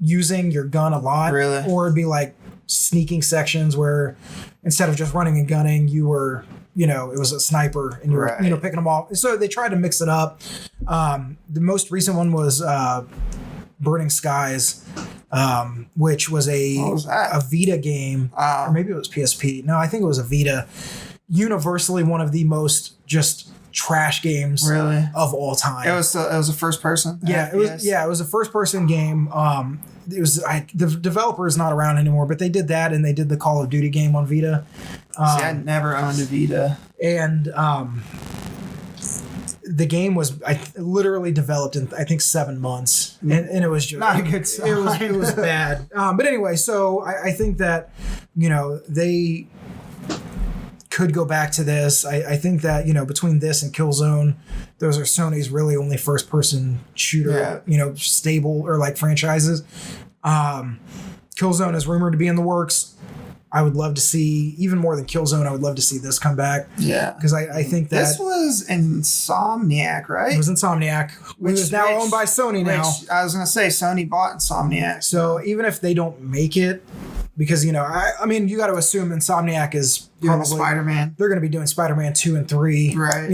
S1: using your gun a lot.
S3: Really?
S1: Or it'd be like sneaking sections where instead of just running and gunning, you were, it was a sniper and you were,
S3: Right.
S1: picking them off. So they tried to mix it up. The most recent one was Burning Skies, which was
S3: What was that?
S1: a Vita game, or maybe it was PSP. No, I think it was a Vita. Universally one of the most just trash games
S3: Really?
S1: of all time.
S3: It was a first person.
S1: Yeah,
S3: FPS.
S1: it was a first person game. The developer is not around anymore, but they did that and they did the Call of Duty game on Vita.
S3: See, I never owned a Vita.
S1: And the game was literally developed in I think 7 months, and it was just
S3: Not a good sign.
S1: It was bad. But anyway, so I think that they could go back to this. I think that between this and Killzone, those are Sony's really only first person shooter stable or like franchises. Killzone is rumored to be in the works. I would love to see, even more than Killzone, I would love to see this come back.
S3: Yeah.
S1: Because I think that
S3: This was Insomniac, right?
S1: it was Insomniac, which is now owned by Sony now.
S3: I was going to say, Sony bought Insomniac.
S1: So even if they don't make it, because I mean, you got to assume Insomniac is
S3: Doing
S1: probably
S3: Spider-Man.
S1: they're going to be doing Spider-Man 2 and 3.
S3: Right.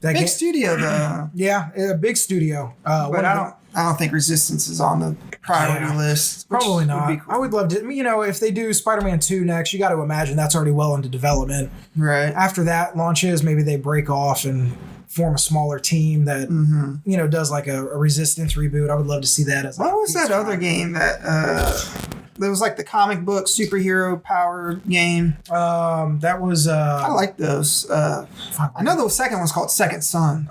S1: That
S3: Big studio, though.
S1: yeah, a big studio.
S3: But I don't think Resistance is on the priority list. which
S1: Probably
S3: would
S1: not.
S3: be cool.
S1: I would love to. If they do Spider-Man 2 next, you got to imagine that's already well into development.
S3: Right.
S1: After that launches, maybe they break off and form a smaller team that does like a Resistance reboot. I would love to see that. As
S3: What was that other game that there was like the comic book superhero power game?
S1: That was.
S3: I like those. I know the second one's called Second Son.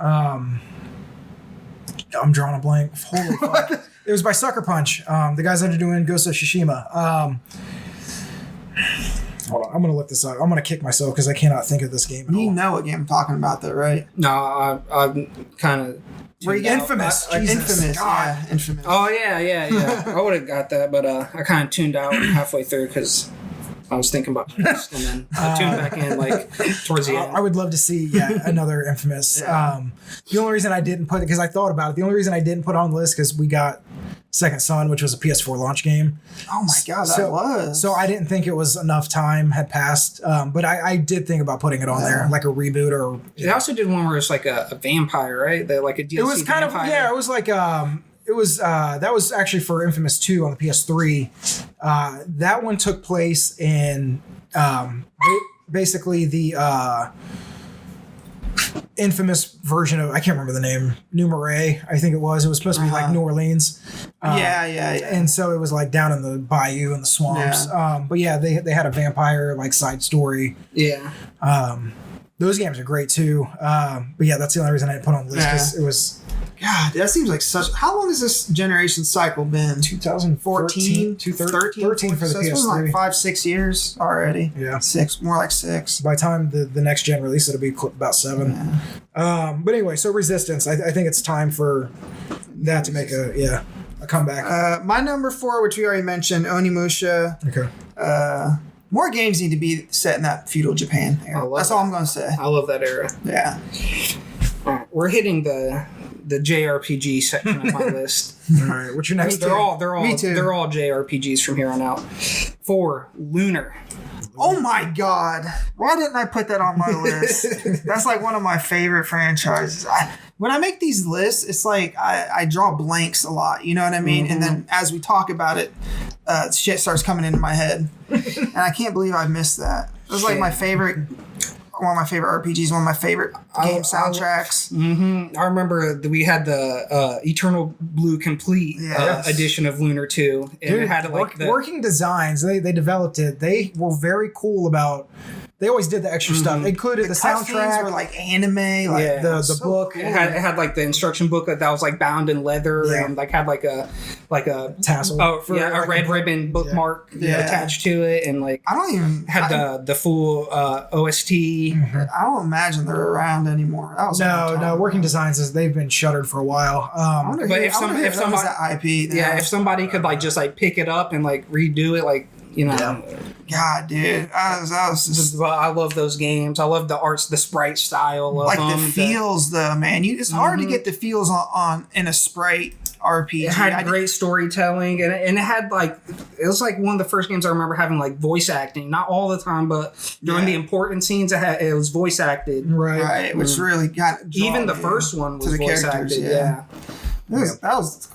S1: I'm drawing a blank. Holy fuck. It was by Sucker Punch. The guys that are doing Ghost of Tsushima. Hold on, I'm gonna look this up. I'm gonna kick myself because I cannot think of this game at all.
S3: You know what game I'm talking about, though, right?
S2: No, I'm kind of.
S1: Infamous. Jesus.
S3: Infamous.
S1: God.
S3: Yeah, Infamous.
S2: Oh yeah. I would have got that, but I kind of tuned out halfway through because I was thinking about this, and then I tuned back in like towards the end.
S1: I would love to see another Infamous.
S3: Yeah.
S1: The only reason I didn't put it, because I thought about it, the only reason I didn't put it on the list because we got Second Son, which was a PS4 launch game.
S3: Oh my god, that was.
S1: So I didn't think it was enough time had passed, but I did think about putting it on there, like a reboot or.
S2: They also did one where it's like a vampire, right? They like a DLC.
S1: It was kind
S2: vampire.
S1: of it was like it was that was actually for Infamous 2 on the PS3. That one took place in basically the infamous version of, I can't remember the name, New Marais, I think it was. It was supposed to be like New Orleans.
S3: Yeah.
S1: And so it was like down in the bayou and the swamps.
S3: Yeah.
S1: But yeah, they had a vampire like side story.
S2: Yeah.
S1: Those games are great too. But yeah, that's the only reason I didn't put on the list because it was.
S3: God, that seems like such. How long has this generation cycle been?
S1: 2014, 13 for the
S3: so it's been
S1: PS3.
S3: like 5-6 years already.
S1: Yeah.
S3: 6, more like 6.
S1: By the time the next gen release, it'll be about 7. But anyway, so Resistance, I think it's time for that to make a comeback.
S3: My number 4, which we already mentioned, Onimusha.
S1: Okay.
S3: More games need to be set in that feudal Japan era. That's all I'm going to say.
S2: I love that era.
S3: Yeah.
S2: All right, we're hitting the JRPG section of my list.
S1: All right. What's your next?
S2: They're all
S3: Me too.
S2: JRPGs from here on out. 4, Lunar.
S1: absolutely.
S3: Oh my God. Why didn't I put that on my list? That's like one of my favorite franchises. When I make these lists, it's like I draw blanks a lot. You know what I mean? And then as we talk about it, shit starts coming into my head. And I can't believe I missed that. It was like my favorite. One of my favorite RPGs, one of my favorite game soundtracks.
S2: I remember we had the Eternal Blue Complete edition of Lunar 2. And
S1: Dude,
S2: it had like
S1: working designs. They developed it. They were very cool about. They always did the extra stuff. It included the soundtrack,
S3: were like anime, like
S1: the
S3: so
S1: book.
S3: cool.
S2: It had like the instruction booklet that was like bound in leather and like had like a
S1: tassel.
S2: A red ribbon bookmark attached to it, and like
S3: I don't even
S2: had the full OST.
S3: I don't imagine they're around anymore. That was
S1: No. Working Designs they've been shuttered for a while.
S2: But if somebody
S3: that IP,
S2: if somebody could like just like pick it up and like redo it, like
S3: God, dude, that was just
S2: I love those games. I love the arts, the sprite style of
S3: like
S2: them.
S3: the feels, though, man. It's hard to get the feels on in a sprite RPG.
S2: It had great storytelling, and it had like it was like one of the first games I remember having like voice acting. Not all the time, but during the important scenes, it was voice acted.
S3: Right, which really got
S2: even the first one was voice acted. Yeah.
S3: That was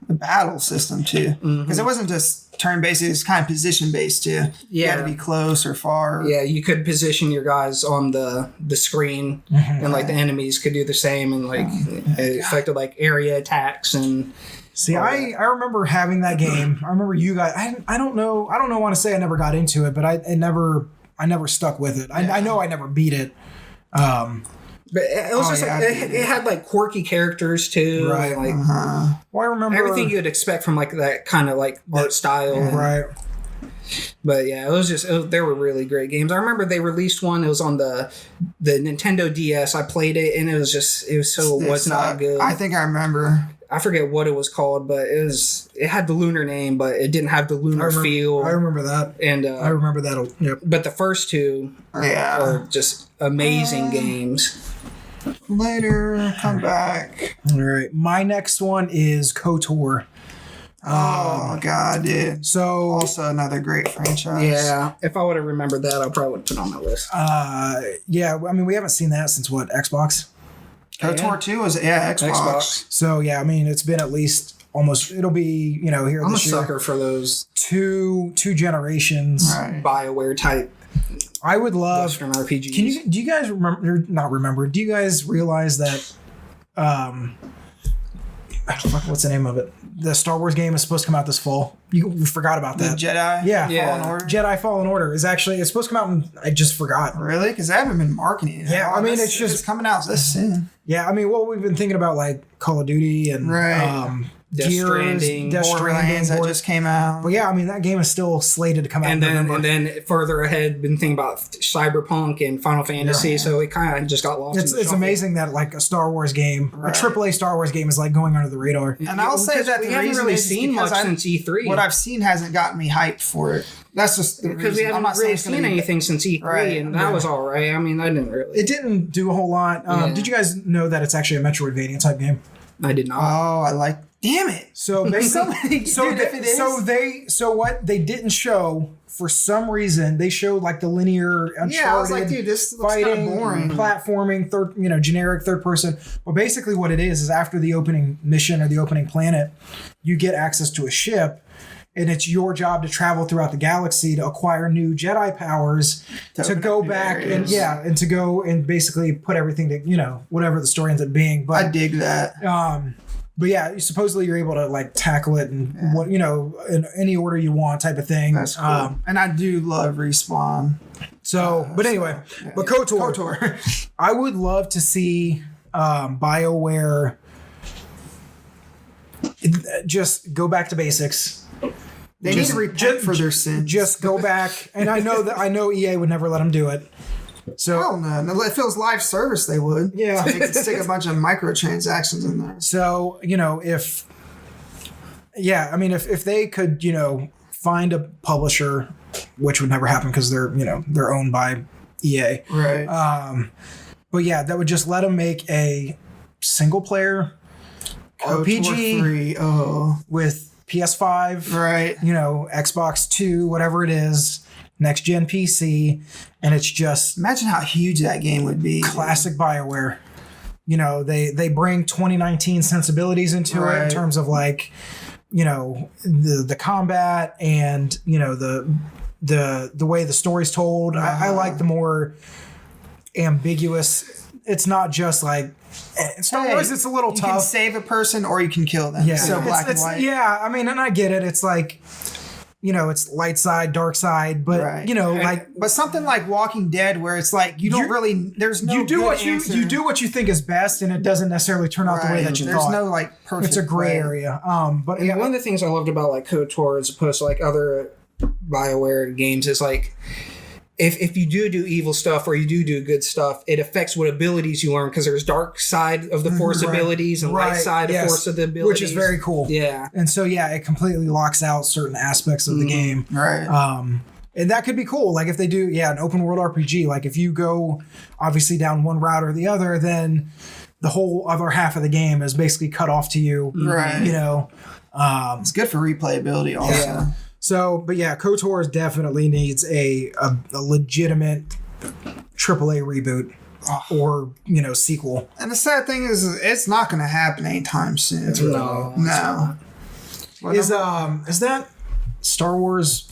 S3: the battle system too, because it wasn't just turn-based; it was kind of position-based too. You had to be close or far.
S2: Yeah, you could position your guys on the screen, and like the enemies could do the same, and like it affected like area attacks and.
S1: See, I remember having that game. I remember you guys. I don't know. I don't know. Want to say I never got into it, but I never stuck with it. I know I never beat it.
S2: But it was it had like quirky characters too,
S1: right?
S2: Like,
S1: well, I remember
S2: everything you'd expect from like that kind of like art style,
S1: right?
S2: But yeah, it was just they were really great games. I remember they released one. It was on the Nintendo DS. I played it, and it was not good.
S3: I think I remember.
S2: I forget what it was called, but it had the lunar name, but it didn't have the lunar feel.
S1: I remember that, and I remember that. Yep.
S2: But the first two, are just amazing games.
S3: Later, come back.
S1: All right, my next one is KOTOR.
S3: Oh God, dude!
S1: So
S3: also another great franchise.
S2: Yeah, if I would have remembered that, I probably would have put it on my list.
S1: Yeah, I mean we haven't seen that since what, Xbox?
S3: KOTOR 2 was Xbox.
S1: So yeah, I mean it's been at least almost. It'll be here
S2: I'm
S1: this year.
S2: I'm a sucker for those
S1: two generations.
S3: Right.
S2: BioWare type.
S1: I would love
S2: Western RPGs.
S1: Do you guys remember? Not remember. Do you guys realize that? What's the name of it? The Star Wars game is supposed to come out this fall. You forgot about that.
S3: The Jedi?
S1: Yeah.
S3: Fallen Order?
S1: Jedi Fallen Order is actually, it's supposed to come out and I just forgot.
S3: Really? Because they haven't been marketing it.
S1: Yeah, I mean, it's
S3: coming out this soon.
S1: Yeah, I mean, we've been thinking about like Call of Duty and
S2: Death Stranding,
S3: Borderlands that just came out.
S1: But yeah, I mean, that game is still slated to come out
S2: and
S1: in November.
S2: And then further ahead, been thinking about Cyberpunk and Final Fantasy, so it kind of just got lost.
S1: It's amazing that like a Star Wars game, a AAA Star Wars game, is like going under the radar.
S3: And I'll say that
S2: we haven't really seen much since E3.
S3: What I've seen hasn't gotten me hyped for it. That's just
S2: because we haven't really seen anything since E3, and that was all right. I mean, I didn't really.
S1: It didn't do a whole lot. Did you guys know that it's actually a Metroidvania type game?
S2: I did not.
S3: Oh, I like. Damn it!
S1: So basically, so what they didn't show for some reason, they showed like the linear Uncharted.
S3: Yeah, I was like, dude, this looks kind of boring.
S1: Platforming, generic third person. Well, basically, what it is after the opening mission or the opening planet, you get access to a ship. And it's your job to travel throughout the galaxy to acquire new Jedi powers to go back and to go and basically put everything to, whatever the story ends up being. But
S3: I dig that.
S1: But yeah, supposedly you're able to like tackle it in what in any order you want, type of thing.
S3: That's cool. And I do love Respawn.
S1: So, but anyway, but KOTOR, I would love to see BioWare just go back to basics.
S3: They need to repent for their sins.
S1: Just go back, and I know EA would never let them do it. So
S3: hell no. If it was live service, they would.
S1: Yeah,
S3: they could stick a bunch of microtransactions in there.
S1: So if they could find a publisher, which would never happen because they're owned by EA,
S3: right?
S1: But yeah, that would just let them make a single player RPG with PS5,
S3: right?
S1: Xbox 2, whatever it is. next gen PC, and it's just
S3: Imagine how huge that game would be.
S1: classic BioWare. You know, they bring 2019 sensibilities into it in terms of like, you know, the combat and, you know, the way the story's told. I like the more ambiguous. It's not just like Star Wars. It's a little tough.
S3: You can save a person or you can kill them.
S1: Yeah,
S3: So black and white.
S1: Yeah, I mean, and I get it. It's like, you know, it's light side, dark side, but you know, like,
S3: but something like Walking Dead, where it's like you don't really, there's no
S1: you do
S3: good
S1: what
S3: answer.
S1: you do what you think is best, and it doesn't necessarily turn out the way that you
S3: There's
S1: thought.
S3: no like perfect.
S1: It's a gray
S3: way.
S1: area. But
S2: And one of the things I loved about like KOTOR as opposed to like other BioWare games is like if you do evil stuff or you do good stuff, it affects what abilities you learn because there's dark side of the Force abilities and light side of Force of the abilities,
S1: which is very cool.
S2: Yeah,
S1: and so it completely locks out certain aspects of the game.
S3: Right.
S1: And that could be cool. Like if they do, an open world RPG. Like if you go obviously down one route or the other, then the whole other half of the game is basically cut off to you.
S3: Right.
S1: You know,
S3: it's good for replayability also.
S1: Yeah. So, but KOTOR definitely needs a legitimate AAA reboot or, you know, sequel.
S3: And the sad thing is, it's not going to happen anytime soon.
S1: It's really
S3: no.
S1: Is that Star Wars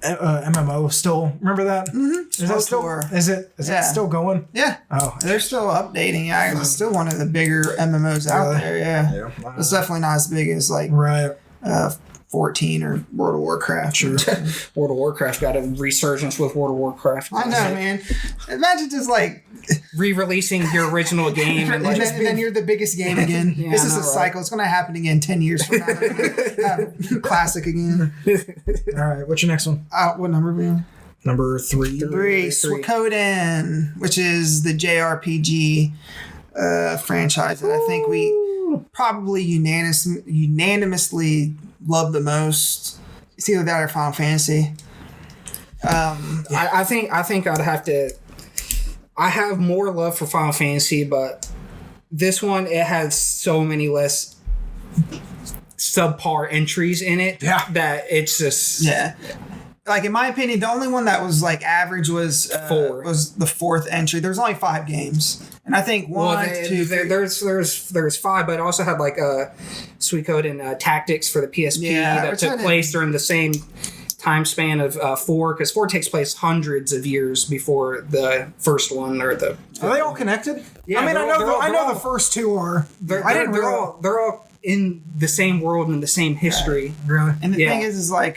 S1: MMO still? Remember that? Mm-hmm. Is that still? Is it still going?
S3: Yeah.
S1: Oh,
S3: they're still updating. Yeah, it's still one of the bigger MMOs out there. Yeah. It's definitely not as big as like 14 or World of Warcraft.
S1: Sure.
S2: World of Warcraft got a resurgence with World of Warcraft.
S3: I know, man. Imagine just like
S2: re-releasing your original game
S3: and then you're the biggest game again. This is a cycle. It's going to happen again 10 years from now. Classic again.
S1: All right. What's your next one?
S3: What number are we on?
S1: Number 3.
S3: Suikoden, which is the JRPG franchise that I think we probably unanimously love the most. It's either that or Final Fantasy.
S2: I think I'd have to. I have more love for Final Fantasy, but this one, it has so many less subpar entries in it that it's just
S3: like in my opinion, the only one that was like average was
S2: 4.
S3: Was the 4th entry. There's only 5 games, and I think
S2: there's 5, but it also had like Suikoden Tactics for the PSP that took place during the same time span of 4, because 4 takes place hundreds of years before the first one or the.
S1: Are they all connected?
S2: Yeah,
S1: I mean, I know the first 2 are.
S2: They're all in the same world and the same history.
S1: Really?
S3: And the thing is like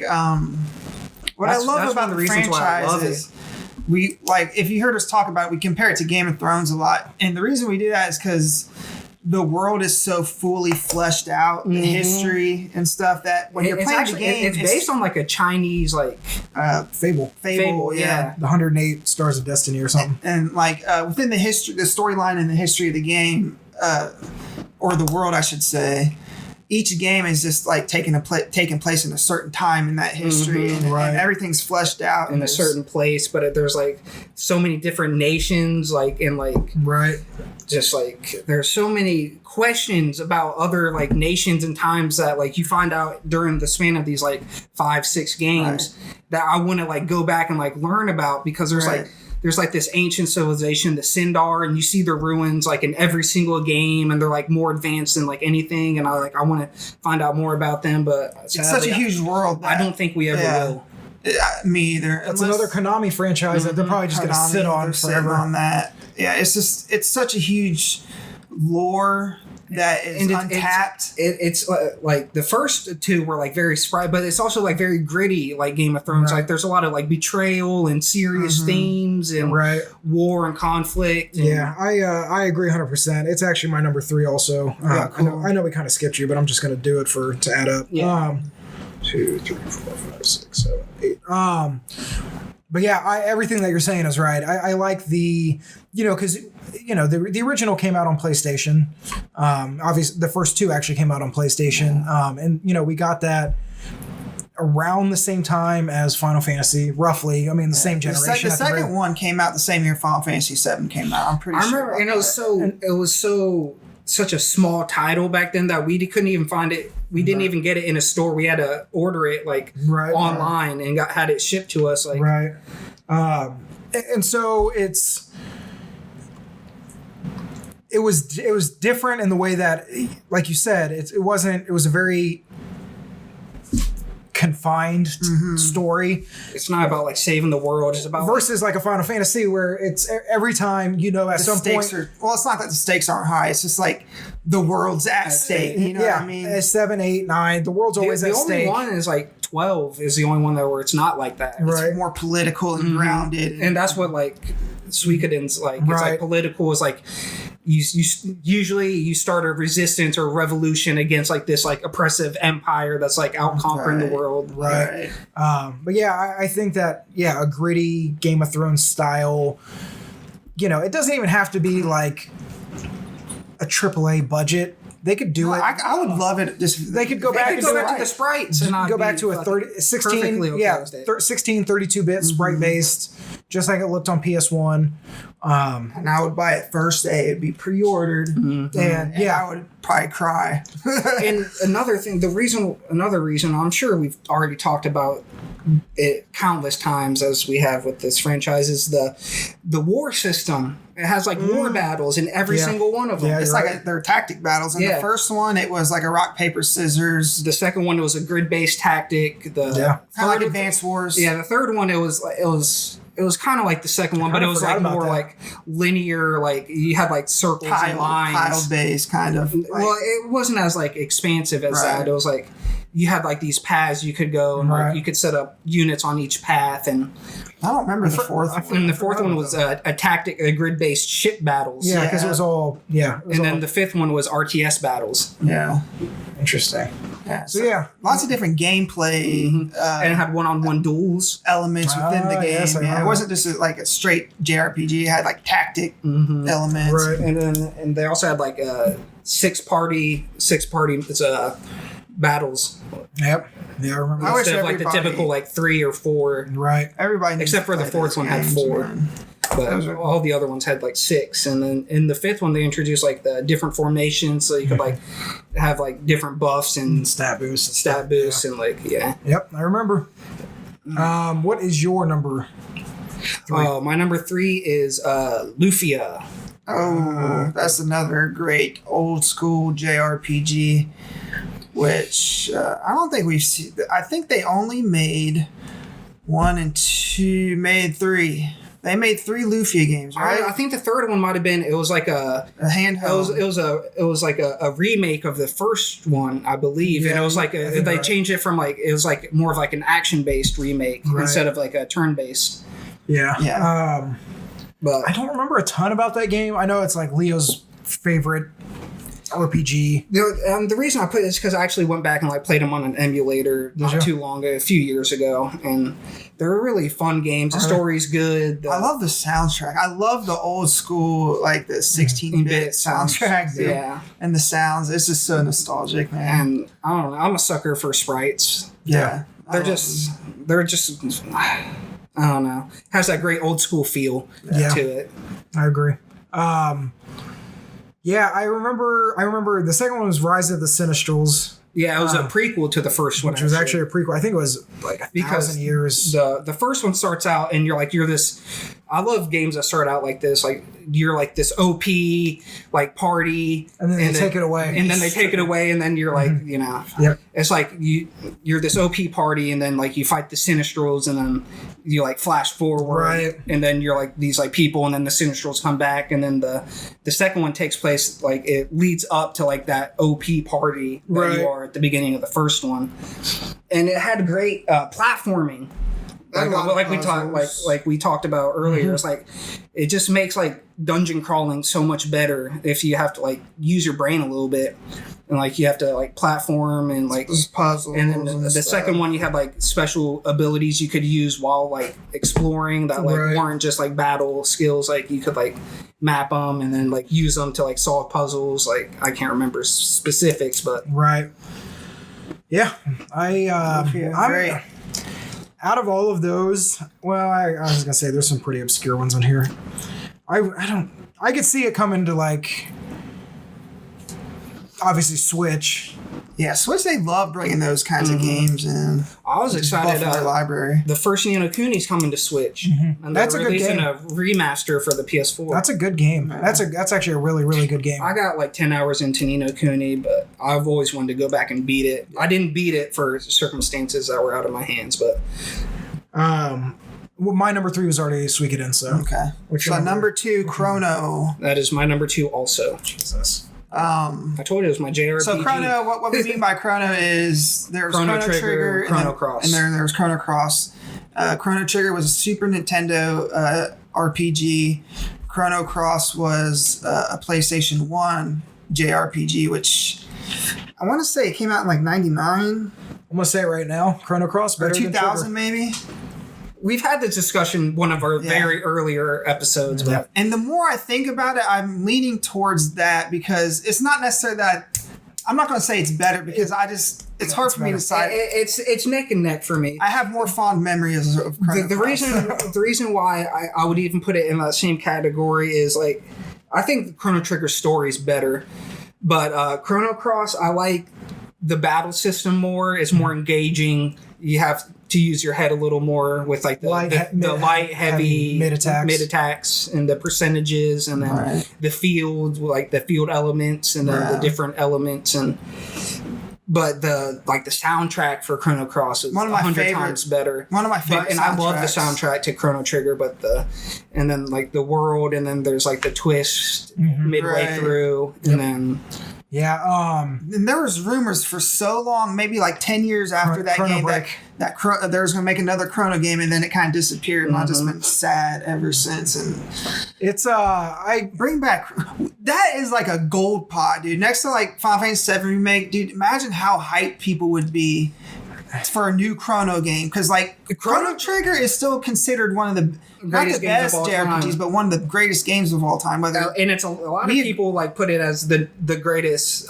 S3: what I love about the franchise is we like if you heard us talk about it, we compare it to Game of Thrones a lot, and the reason we do that is because the world is so fully fleshed out, the history and stuff, that when you're playing the game,
S2: it's based on like a Chinese like
S1: Fable,
S2: yeah,
S1: the 108 Stars of Destiny or something,
S3: and like within the history, the storyline and the history of the game, or the world, I should say. Each game is just like taking place in a certain time in that history, and everything's fleshed out
S2: in a certain place. But there's like so many different nations, like and like just like there's so many questions about other like nations and times that like you find out during the span of these like 5-6 games that I want to like go back and like learn about, because there's like this ancient civilization, the Sindar, and you see their ruins like in every single game, and they're like more advanced than like anything. And I want to find out more about them, but
S3: it's such a huge world.
S2: I don't think we ever will.
S3: Me either.
S1: It's another Konami franchise that they're probably just going to sit on forever.
S3: On that, it's such a huge lore that is untapped.
S2: It's like the first 2 were like very sprite, but it's also like very gritty, like Game of Thrones. Like there's a lot of like betrayal and serious themes and war and conflict. And
S1: I agree 100%. It's actually my number 3 also. Cool. I know we kind of skipped you, but I'm just going to do it to add up. 2, 3, 4, 5, 6, 7, 8. But everything that you're saying is right. I like the, because, the original came out on PlayStation. Obviously, the first 2 actually came out on PlayStation. And, we got that around the same time as Final Fantasy, roughly. I mean, the same generation.
S3: The second one came out the same year Final Fantasy VII came out. I'm pretty sure.
S2: I remember, and it was so such a small title back then that we couldn't even find it. We didn't even get it in a store. We had to order it like online and had it shipped to us. Like
S1: right. And so it was different in the way that, like you said, it was a very confined story.
S2: It's not about like saving the world. It's about
S1: versus like a Final Fantasy where it's every time, at some point.
S3: It's not that the stakes aren't high. It's just like the world's at stake. You know what I mean?
S1: 7, 8, 9. The world's always at stake.
S2: The only one is like 12 is the only one where it's not like that.
S3: It's more political and grounded.
S2: And that's what like Suikoden's like. It's like political. It's like you usually you start a resistance or a revolution against like this like oppressive empire that's like out conquering the world.
S1: Right. But yeah, I think that a gritty Game of Thrones style. It doesn't even have to be like a AAA budget. They could do it.
S3: I would love it.
S1: They could go back
S2: to the sprites and
S1: go back to a 16 32-bit sprite based, just like it looked on PS1.
S3: And I would buy it first day. It'd be pre-ordered, and I would probably cry.
S2: And another reason, I'm sure we've already talked about it countless times as we have with this franchise, is the war system. It has like war battles in every single one of them.
S1: Yeah,
S3: it's like they're tactic battles. In the first one, it was like a rock, paper, scissors.
S2: The second one was a grid-based tactic.
S3: Kind of like Advance Wars.
S2: Yeah, the third one it was kind of like the second one, but it was like more like linear. Like you had like circles and lines,
S3: tile based kind of.
S2: Well, it wasn't as like expansive as that. It was like you had like these paths you could go and like you could set up units on each path. And
S3: I don't remember the fourth one.
S2: And the fourth one was a grid-based ship battles.
S1: Yeah, because it was all
S2: then the fifth one was RTS battles.
S3: Yeah,
S1: interesting.
S3: Yeah, so lots of different gameplay
S2: and it had one-on-one duels
S3: elements within the game. It wasn't just like a straight JRPG. It had like tactic elements,
S2: right? And they also had like six party battles.
S1: Yep. Yeah, I remember.
S2: Instead of like the typical like 3 or 4.
S1: Right.
S3: Everybody
S2: except for the fourth one had 4. Man. But all the other ones had like 6. And then in the fifth one they introduced like the different formations, so you could like have like different buffs and
S1: stat boosts
S2: and like
S1: Yep, I remember. What is your number 3?
S2: My number 3 is Lufia.
S3: Oh, that's another great old school JRPG, which I don't think we've seen. I think they only made 1 and 2, made 3. They made 3 Lufia games, right?
S2: I think the third one might have been. It was like a
S3: handheld.
S2: It was like a remake of the first one, I believe, and it was like they changed it from like it was like more of like an action based remake instead of like a turn based.
S1: Yeah. But I don't remember a ton about that game. I know it's like Leo's favorite RPG.
S2: The reason I put it is because I actually went back and like played them on an emulator not too long ago, a few years ago, and they're really fun games. The story's good.
S3: I love the soundtrack. I love the old school, like the 16-bit soundtrack.
S2: Yeah,
S3: and the sounds. It's just so nostalgic, man.
S2: And I don't know. I'm a sucker for sprites.
S3: Yeah,
S2: they're just. I don't know. Has that great old school feel to it.
S1: I agree. Yeah, I remember the second one was Rise of the Sinistrals.
S2: Yeah, it was a prequel to the first one.
S1: Which was actually a prequel. I think it was like 1,000 years.
S2: The first one starts out and you're this. I love games that start out like this. Like you're like this OP like party,
S1: and then they take it away,
S2: and then they take it away, and then you're like it's like you're this OP party, and then like you fight the Sinistrals, and then you like flash forward, and then you're like these like people, and then the Sinistrals come back, and then the second one takes place like it leads up to like that OP party that you are at the beginning of the first one, and it had great platforming. Like we talked about earlier, it's like it just makes like dungeon crawling so much better if you have to like use your brain a little bit, and like you have to like platform and like
S3: puzzles.
S2: And then the second one, you have like special abilities you could use while like exploring that like weren't just like battle skills. Like you could like map them and then like use them to like solve puzzles. Like I can't remember specifics, but
S1: yeah, I'm great. Out of all of those, well, I was gonna say there's some pretty obscure ones on here. I could see it coming to like obviously Switch.
S3: Yeah, Switch, they love bringing those kinds of games in.
S2: I was excited.
S3: Their library.
S2: The first Ni no Kuni's coming to Switch. And
S1: That's a
S2: they're
S1: good
S2: releasing
S1: game.
S2: a remaster for the PS4.
S1: That's a good game. That's actually a really, really good game.
S2: I got like 10 hours into Ni no Kuni, but I've always wanted to go back and beat it. I didn't beat it for circumstances that were out of my hands, but
S1: Well, my number 3 was already Suikoden, so.
S3: Okay.
S1: What's
S3: So
S1: your
S3: number 2, Chrono.
S2: that is my number 2 also.
S1: Jesus.
S2: I told you it was my JRPG.
S3: So Chrono, what we mean by Chrono is there's
S2: Chrono
S3: Chrono
S2: Trigger,
S3: Trigger,
S2: Chrono Cross.
S3: and then there's Chrono Cross. Chrono Trigger was a Super Nintendo RPG. Chrono Cross was a PlayStation 1 JRPG, which I want to say it came out in like 99
S1: I'm going to say it right now. Chrono Cross
S3: or
S1: better than
S3: 2000
S1: Trigger.
S3: maybe.
S2: We've had this discussion one of our very earlier episodes.
S1: Yeah.
S2: But
S3: And the more I think about it, I'm leaning towards that because it's not necessarily that I'm not going to say it's better because it's hard for me to decide.
S2: it's neck and neck for me.
S3: I have more fond memories of Chrono
S2: The
S3: Cross.
S2: the reason why I would even put it in that same category is like I think Chrono Trigger's story is better, but Chrono Cross I like the battle system more. It's more engaging. You have to use your head a little more with like the light, heavy
S1: mid
S2: attacks and the percentages and then the field, like the field elements and then the different elements but the soundtrack for Chrono Cross is 100 times better.
S3: One of my favorite
S2: and I love the soundtrack to Chrono Trigger, and then like the world, and then there's like the twist midway through, and then.
S1: Yeah,
S3: and there was rumors for so long, maybe like 10 years after that
S1: Chrono
S3: game,
S1: Break.
S3: that there was going to make another Chrono game, and then it kind of disappeared, and I've just been sad ever since. And
S1: it's I
S3: bring back that is like a gold pot, dude. Next to like Final Fantasy VII Remake, dude. Imagine how hyped people would be for a new Chrono game, because like Chrono Trigger is still considered one of the not the best JRPGs, but one of the greatest games of all time. Whether
S2: and it's a lot of people like put it as the greatest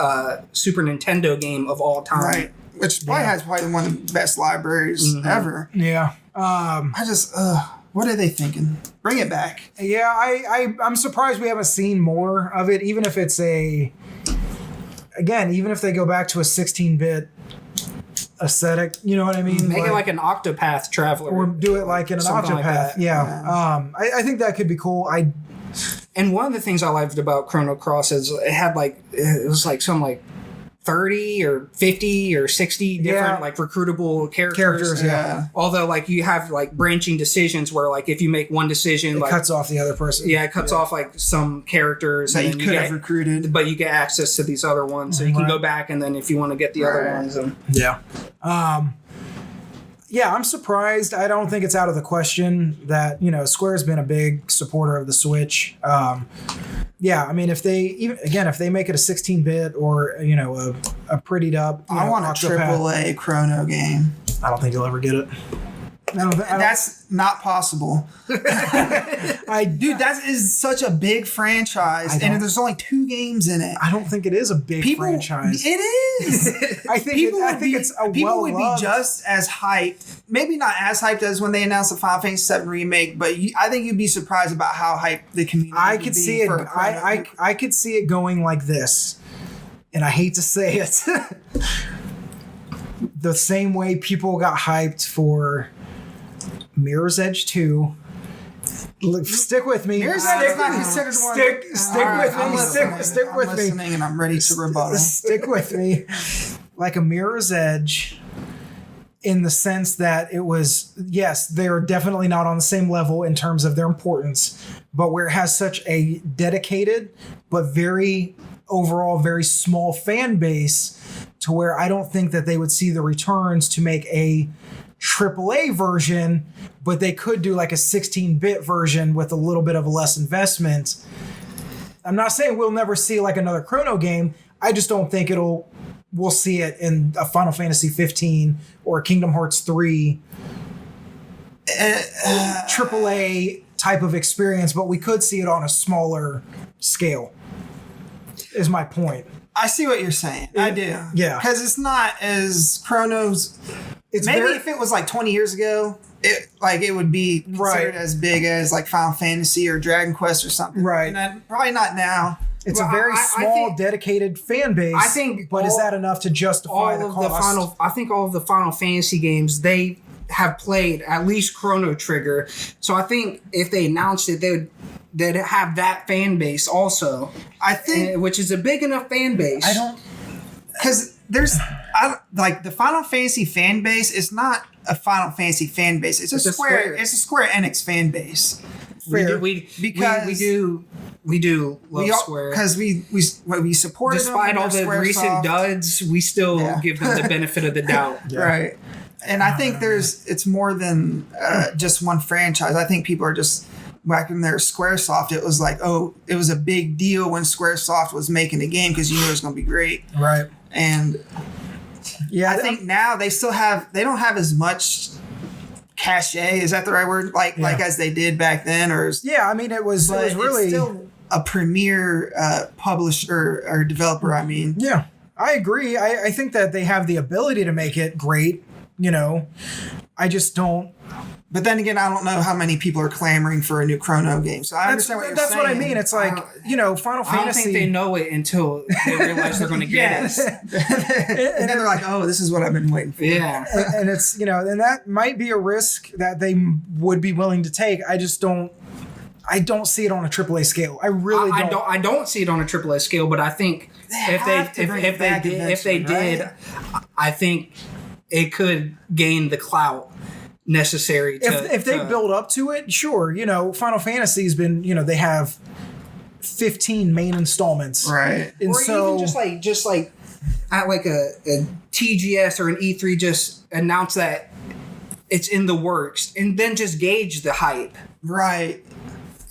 S2: Super Nintendo game of all time,
S3: right? Which probably has one of the best libraries ever.
S1: Yeah.
S3: I just what are they thinking? Bring it back.
S1: Yeah, I'm surprised we haven't seen more of it, even if it's even if they go back to a 16-bit aesthetic, you know what I mean?
S2: Make it like an Octopath Traveler.
S1: Or do it like in an Octopath. Yeah. I think that could be cool.
S2: And one of the things I liked about Chrono Cross is it was like some like 30 or 50 or 60 different like recruitable characters.
S1: Yeah.
S2: Although like you have like branching decisions where like if you make one decision,
S1: it cuts off the other person.
S2: Yeah, it cuts off like some characters
S3: that you could have recruited,
S2: but you get access to these other ones, so you can go back and then if you want to get the other ones.
S1: Yeah, I'm surprised. I don't think it's out of the question that Square's been a big supporter of the Switch. Yeah, I mean, if they make it a 16-bit or a prettied up,
S3: I want a AAA Chrono game.
S1: I don't think you'll ever get it.
S3: That's not possible. Dude, that is such a big franchise, and there's only 2 games in it.
S1: I don't think it is a big franchise.
S3: It is.
S1: I think it's a
S3: people would be just as hyped. Maybe not as hyped as when they announced the Final Fantasy VII Remake, but I think you'd be surprised about how hyped the community.
S1: I could see it. I could see it going like this, and I hate to say it, the same way people got hyped for Mirror's Edge 2. Stick with me.
S3: Mirror's Edge is not considered one.
S1: Stick with me.
S3: Listening, and I'm ready to rebuttal.
S1: Stick with me. Like a Mirror's Edge, in the sense that it was, yes, they're definitely not on the same level in terms of their importance, but where it has such a dedicated but very small fan base, to where I don't think that they would see the returns to make a AAA version, but they could do like a 16-bit version with a little bit of a less investment. I'm not saying we'll never see like another Chrono game. I just don't think we'll see it in a Final Fantasy 15 or a Kingdom Hearts 3 AAA type of experience, but we could see it on a smaller scale, is my point.
S3: I see what you're saying. I do.
S1: Yeah.
S3: Because it's not as Chrono's... if it was like 20 years ago, it would be considered as big as like Final Fantasy or Dragon Quest or something.
S1: Right.
S3: And probably not now.
S1: It's a very small, dedicated fan base.
S2: I think,
S1: but is that enough to justify the cost?
S2: I think all of the Final Fantasy games they have played at least Chrono Trigger. So I think if they announced it, they'd have that fan base also.
S3: I think,
S2: which is a big enough fan base.
S1: I don't,
S3: because like the Final Fantasy fan base is not a Final Fantasy fan base. It's a Square Enix fan base.
S1: Fair.
S2: We do love Square
S3: because we support
S2: despite all the recent duds. We still give them the benefit of the doubt,
S3: right? And I think it's more than just one franchise. I think people are just whacking their SquareSoft. It was like, it was a big deal when SquareSoft was making a game because you knew it was going to be great,
S1: right?
S3: And I think now they don't have as much cachet, is that the right word? Like as they did back then, or
S1: I mean it was really
S3: still a premier publisher or developer. I mean,
S1: yeah, I agree. I think that they have the ability to make it great. I just don't.
S3: But then again, I don't know how many people are clamoring for a new Chrono game. So I understand what you're saying.
S1: That's what I mean. It's like, Final Fantasy.
S2: I don't think they know it until they realize they're going to get it.
S3: And then they're like, this is what I've been waiting for.
S2: Yeah.
S1: And it's, and that might be a risk that they would be willing to take. I just don't see it on a AAA scale. I really don't.
S2: I don't see it on a AAA scale, but I think if they did, I think it could gain the clout necessary to
S1: if they build up to it. Sure, Final Fantasy has been, they have 15 main installments,
S3: right?
S1: And
S2: or
S1: so
S2: even just like at like a TGS or an E3, just announce that it's in the works, and then just gauge the hype,
S3: right?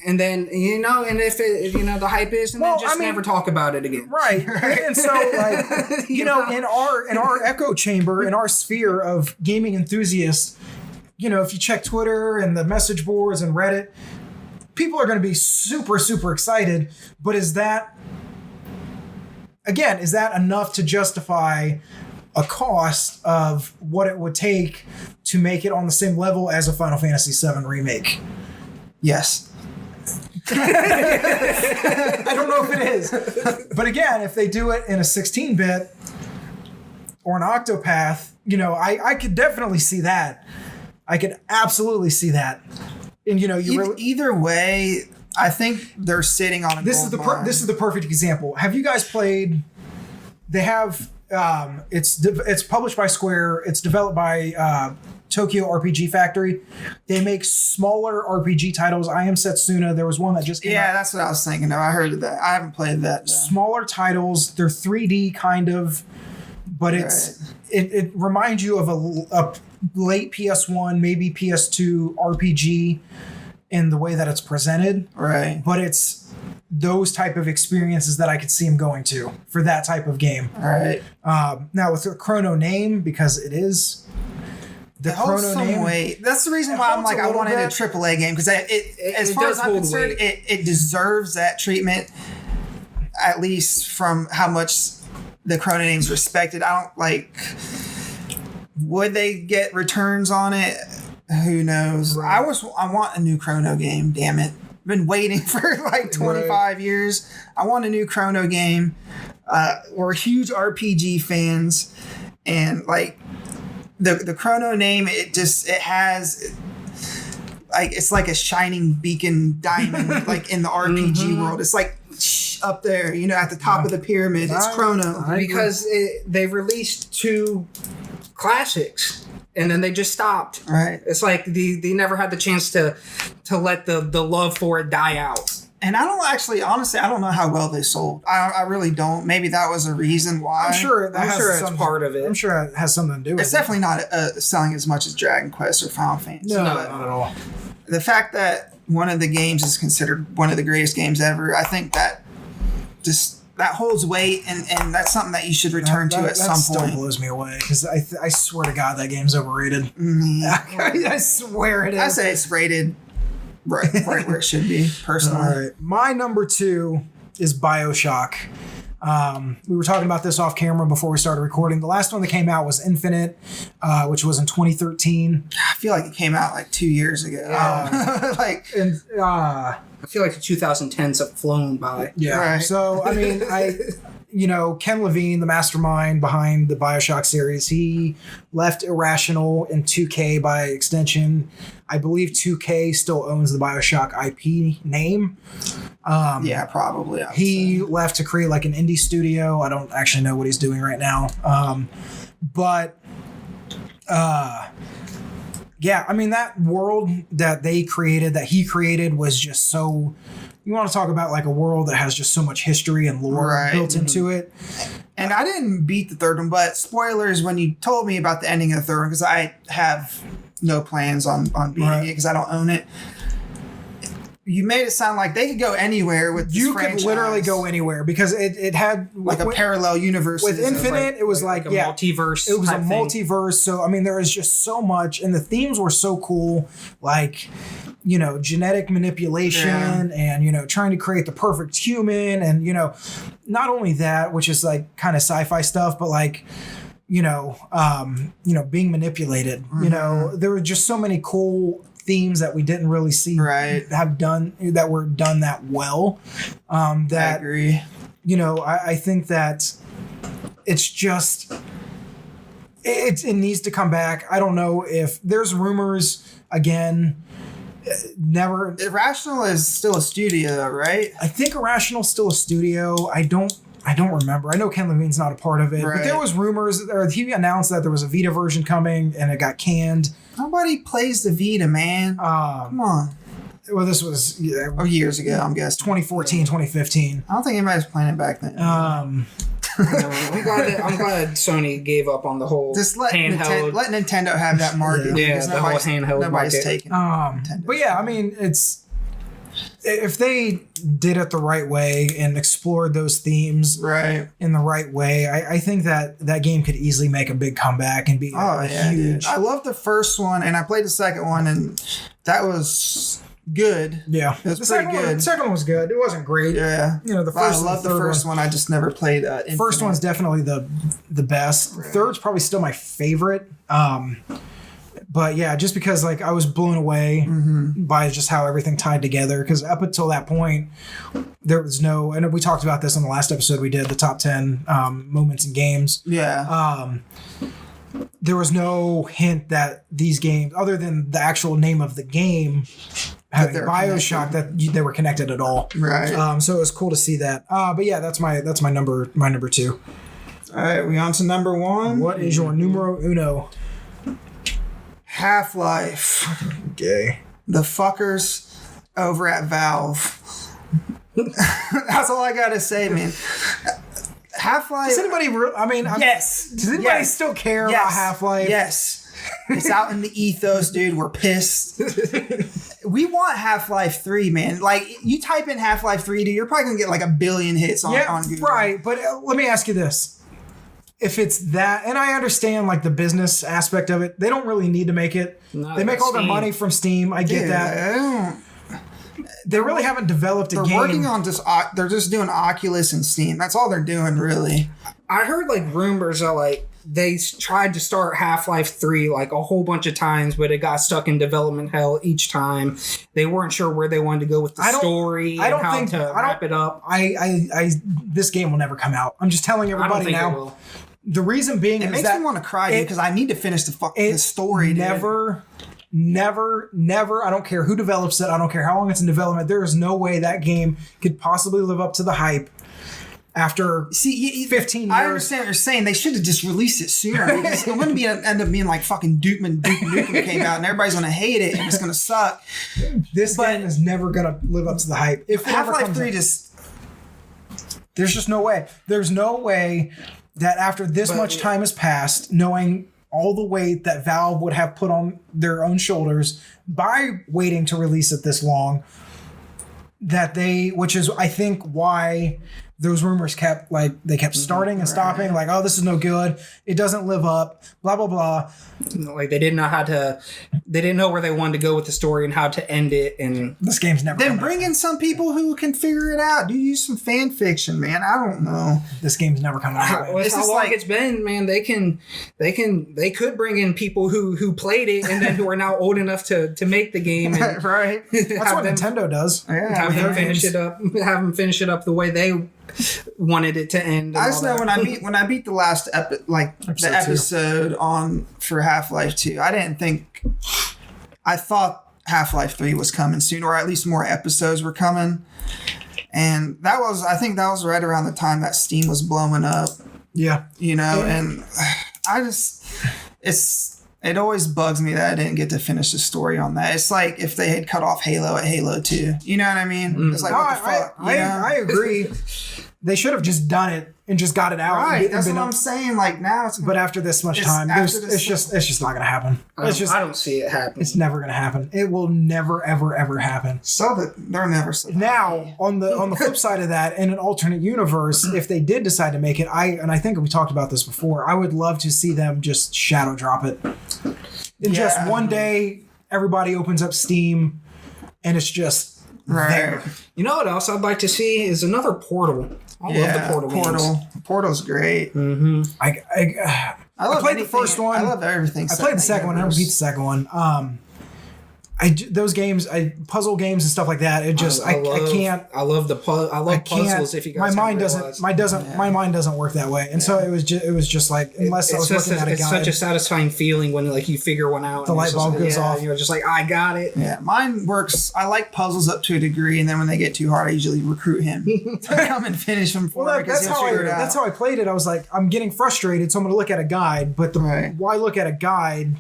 S2: And then and if it the hype is, and then never talk about it again,
S1: right? And so like in our echo chamber, in our sphere of gaming enthusiasts, if you check Twitter and the message boards and Reddit, people are going to be super, super excited. But is that enough to justify a cost of what it would take to make it on the same level as a Final Fantasy VII remake?
S3: Yes.
S1: I don't know if it is. But again, if they do it in a 16-bit or an Octopath, I could definitely see that. I could absolutely see that. And
S3: either way, I think they're sitting on a
S1: this is the perfect example. Have you guys played? They have it's published by Square. It's developed by Tokyo RPG Factory. They make smaller RPG titles. I Am Setsuna. There was one that just came out.
S3: That's what I was thinking of. I heard of that. I haven't played that. Though.
S1: Smaller titles. They're 3D kind of, but it reminds you of a late PS1, maybe PS2 RPG in the way that it's presented.
S3: Right.
S1: But it's those type of experiences that I could see him going to for that type of game.
S3: Right.
S1: Now with the Chrono name, because it is the Chrono name.
S3: Weight. That's the reason why I'm like, I wanted a AAA game, because as far as I'm concerned, it deserves that treatment, at least from how much the Chrono name's respected. I don't like. Would they get returns on it? Who knows? Right. I want a new Chrono game. Damn it! I've been waiting for like 25 years. I want a new Chrono game. We're huge RPG fans, and like the Chrono name, it has like, it's like a shining beacon diamond, like in the RPG world. It's like up there, at the top of the pyramid. It's Chrono
S2: because they released 2 classics and then they just stopped.
S3: Right.
S2: It's like they never had the chance to let the love for it die out.
S3: And I don't actually, honestly, I don't know how well they sold. I really don't. Maybe that was a reason why.
S1: I'm sure
S2: it's part of it.
S1: I'm sure it has something to do with it.
S3: It's definitely not selling as much as Dragon Quest or Final Fantasy.
S1: No, not at all.
S3: The fact that one of the games is considered one of the greatest games ever, I think that that holds weight, and that's something that you should return to at some point.
S1: That still blows me away, because I swear to God that game's overrated.
S3: Mm-hmm.
S1: I swear it is.
S3: I say it's rated right where it should be, personally.
S1: All right. My number 2 is BioShock. We were talking about this off camera before we started recording. The last one that came out was Infinite, which was in 2013.
S3: I feel like it came out like 2 years ago.
S2: I feel like the 2010s have flown by.
S1: Yeah.
S3: Right.
S1: So, I mean, Ken Levine, the mastermind behind the BioShock series, he left Irrational and 2K by extension. I believe 2K still owns the BioShock IP name.
S3: Yeah, probably.
S1: He left to create like an indie studio. I don't actually know what he's doing right now. Yeah, I mean, that world that he created was just so, you want to talk about like a world that has just so much history and lore built into it.
S3: And I didn't beat the third one, but spoilers when you told me about the ending of the third one, because I have no plans on beating it because I don't own it. You made it sound like they could go anywhere with this
S1: You
S3: franchise.
S1: could literally go anywhere because it had
S3: like a parallel universe.
S1: With Infinite, it was like
S2: a multiverse.
S1: It was a
S2: type thing.
S1: multiverse. So I mean, there was just so much, and the themes were so cool. Like, genetic manipulation and trying to create the perfect human, and not only that, which is like kind of sci-fi stuff, but like being manipulated. There were just so many cool themes that we didn't really see have done that were done that well.
S3: I agree.
S1: I think that it's just it needs to come back. I don't know if there's rumors again. Never.
S3: Irrational is still a studio, right?
S1: I think Irrational's still a studio. I don't remember. I know Ken Levine's not a part of it, but there was rumors, or he announced that there was a Vita version coming and it got canned.
S3: Nobody plays the Vita, man. Come on.
S1: Well, this was
S3: years ago, I'm guessing.
S1: 2014, 2015.
S3: I don't think anybody was playing it back then.
S2: I'm glad Sony gave up on the whole handheld.
S3: Let Nintendo have that market.
S2: Yeah, the whole handheld
S3: nobody's
S2: market.
S3: taking
S1: but yeah, I mean, if they did it the right way and explored those themes in the right way, I think that game could easily make a big comeback and be huge.
S3: Dude. I love the first one, and I played the second one, and that was good.
S1: Yeah,
S3: it was pretty good.
S1: The second one was good. It wasn't great.
S3: Yeah,
S1: the first.
S3: I love the first one. I just never played.
S1: First one's definitely the best.
S3: Right.
S1: Third's probably still my favorite. But yeah, just because like I was blown away by just how everything tied together. Because up until that point, there was no. And we talked about this on the last episode we did, the top 10 moments in games.
S3: Yeah.
S1: There was no hint that these games, other than the actual name of the game, having BioShock, that they were connected at all.
S3: Right.
S1: So it was cool to see that. But yeah, that's my number 2.
S3: All right, we on to number 1.
S1: What is your numero uno?
S3: Half-Life.
S1: Gay.
S3: The fuckers over at Valve. That's all I gotta say, man. Half-Life.
S1: Does anybody?
S3: Yes.
S1: Does anybody still care about Half-Life?
S3: Yes. It's out in the ethos, dude. We're pissed. We want Half-Life 3, man. Like, you type in Half-Life 3, dude, you're probably gonna get like 1 billion hits on Google.
S1: Right. But let me ask you this. If it's that, and I understand like the business aspect of it, they don't really need to make it.
S2: No,
S1: they make all their money from Steam. I get that. They really haven't developed a game.
S3: They're working on they're just doing Oculus and Steam. That's all they're doing, really.
S2: I heard like rumors that like they tried to start Half-Life 3 like a whole bunch of times, but it got stuck in development hell each time. They weren't sure where they wanted to go with the story and how to wrap it up.
S1: This game will never come out. I'm just telling everybody now.
S2: It will.
S1: The reason being
S3: it makes me want to cry, dude, because I need to finish the story.
S1: Never, I don't care who develops it. I don't care how long it's in development. There is no way that game could possibly live up to the hype after 15 years.
S3: I understand what you're saying. They should have just released it sooner. It wouldn't end up being like fucking Duke Nukem came out and everybody's going to hate it and it's going to suck.
S1: This game is never going to live up to the hype. If
S3: Half-Life 3
S1: there's just no way. There's no way that after this much time has passed, knowing all the weight that Valve would have put on their own shoulders by waiting to release it this long, which is, I think, why those rumors kept starting and stopping, like, oh, this is no good, it doesn't live up, blah blah blah.
S2: Like they didn't know where they wanted to go with the story and how to end it, and
S1: this game's never.
S3: Then bring in some people who can figure it out. Do use some fan fiction, man. I don't know.
S1: This game's never coming out.
S2: With how long it's been, man, they could bring in people who played it and then who are now old enough to make the game, and
S3: right?
S1: That's what Nintendo does.
S3: Yeah,
S2: have them finish it up the way they wanted it to end.
S3: I just know when I beat the last episode on for Half-Life 2, I thought Half-Life 3 was coming soon, or at least more episodes were coming. And I think that was right around the time that Steam was blowing up.
S1: Yeah.
S3: And it always bugs me that I didn't get to finish the story on that. It's like if they had cut off Halo at Halo 2. You know what I mean? It's like, what the fuck?
S1: I agree. They should have just done it and just got it out.
S3: Right, that's what I'm saying. Like now it's...
S1: But after this much time, it's just not going to happen.
S2: I don't see it happen.
S1: It's never going to happen. It will never, ever, ever happen.
S3: So that they're never...
S1: Now, on the flip side of that, in an alternate universe, if they did decide to make it, I think we talked about this before, I would love to see them just shadow drop it. And just one day, everybody opens up Steam, and it's just there.
S2: You know what else I'd like to see is another Portal. I love the Portal games. Portal's great.
S3: Mm-hmm.
S1: I played the first one.
S3: I love everything.
S1: I played the second one. I never beat the second one. Those games, puzzle games and stuff like that. It just I can't.
S2: I love puzzles. If you guys
S1: my mind doesn't work that way, and so it was just like unless I was looking at a guide.
S2: It's such a satisfying feeling when like you figure one out.
S1: The light bulb goes off.
S2: You're just like, I got it.
S3: Yeah, mine works. I like puzzles up to a degree, and then when they get too hard, I usually recruit him to come and finish them for me because he'll figure it out.
S1: That's how I played it. I was like, I'm getting frustrated, so I'm going to look at a guide. But why look at a guide?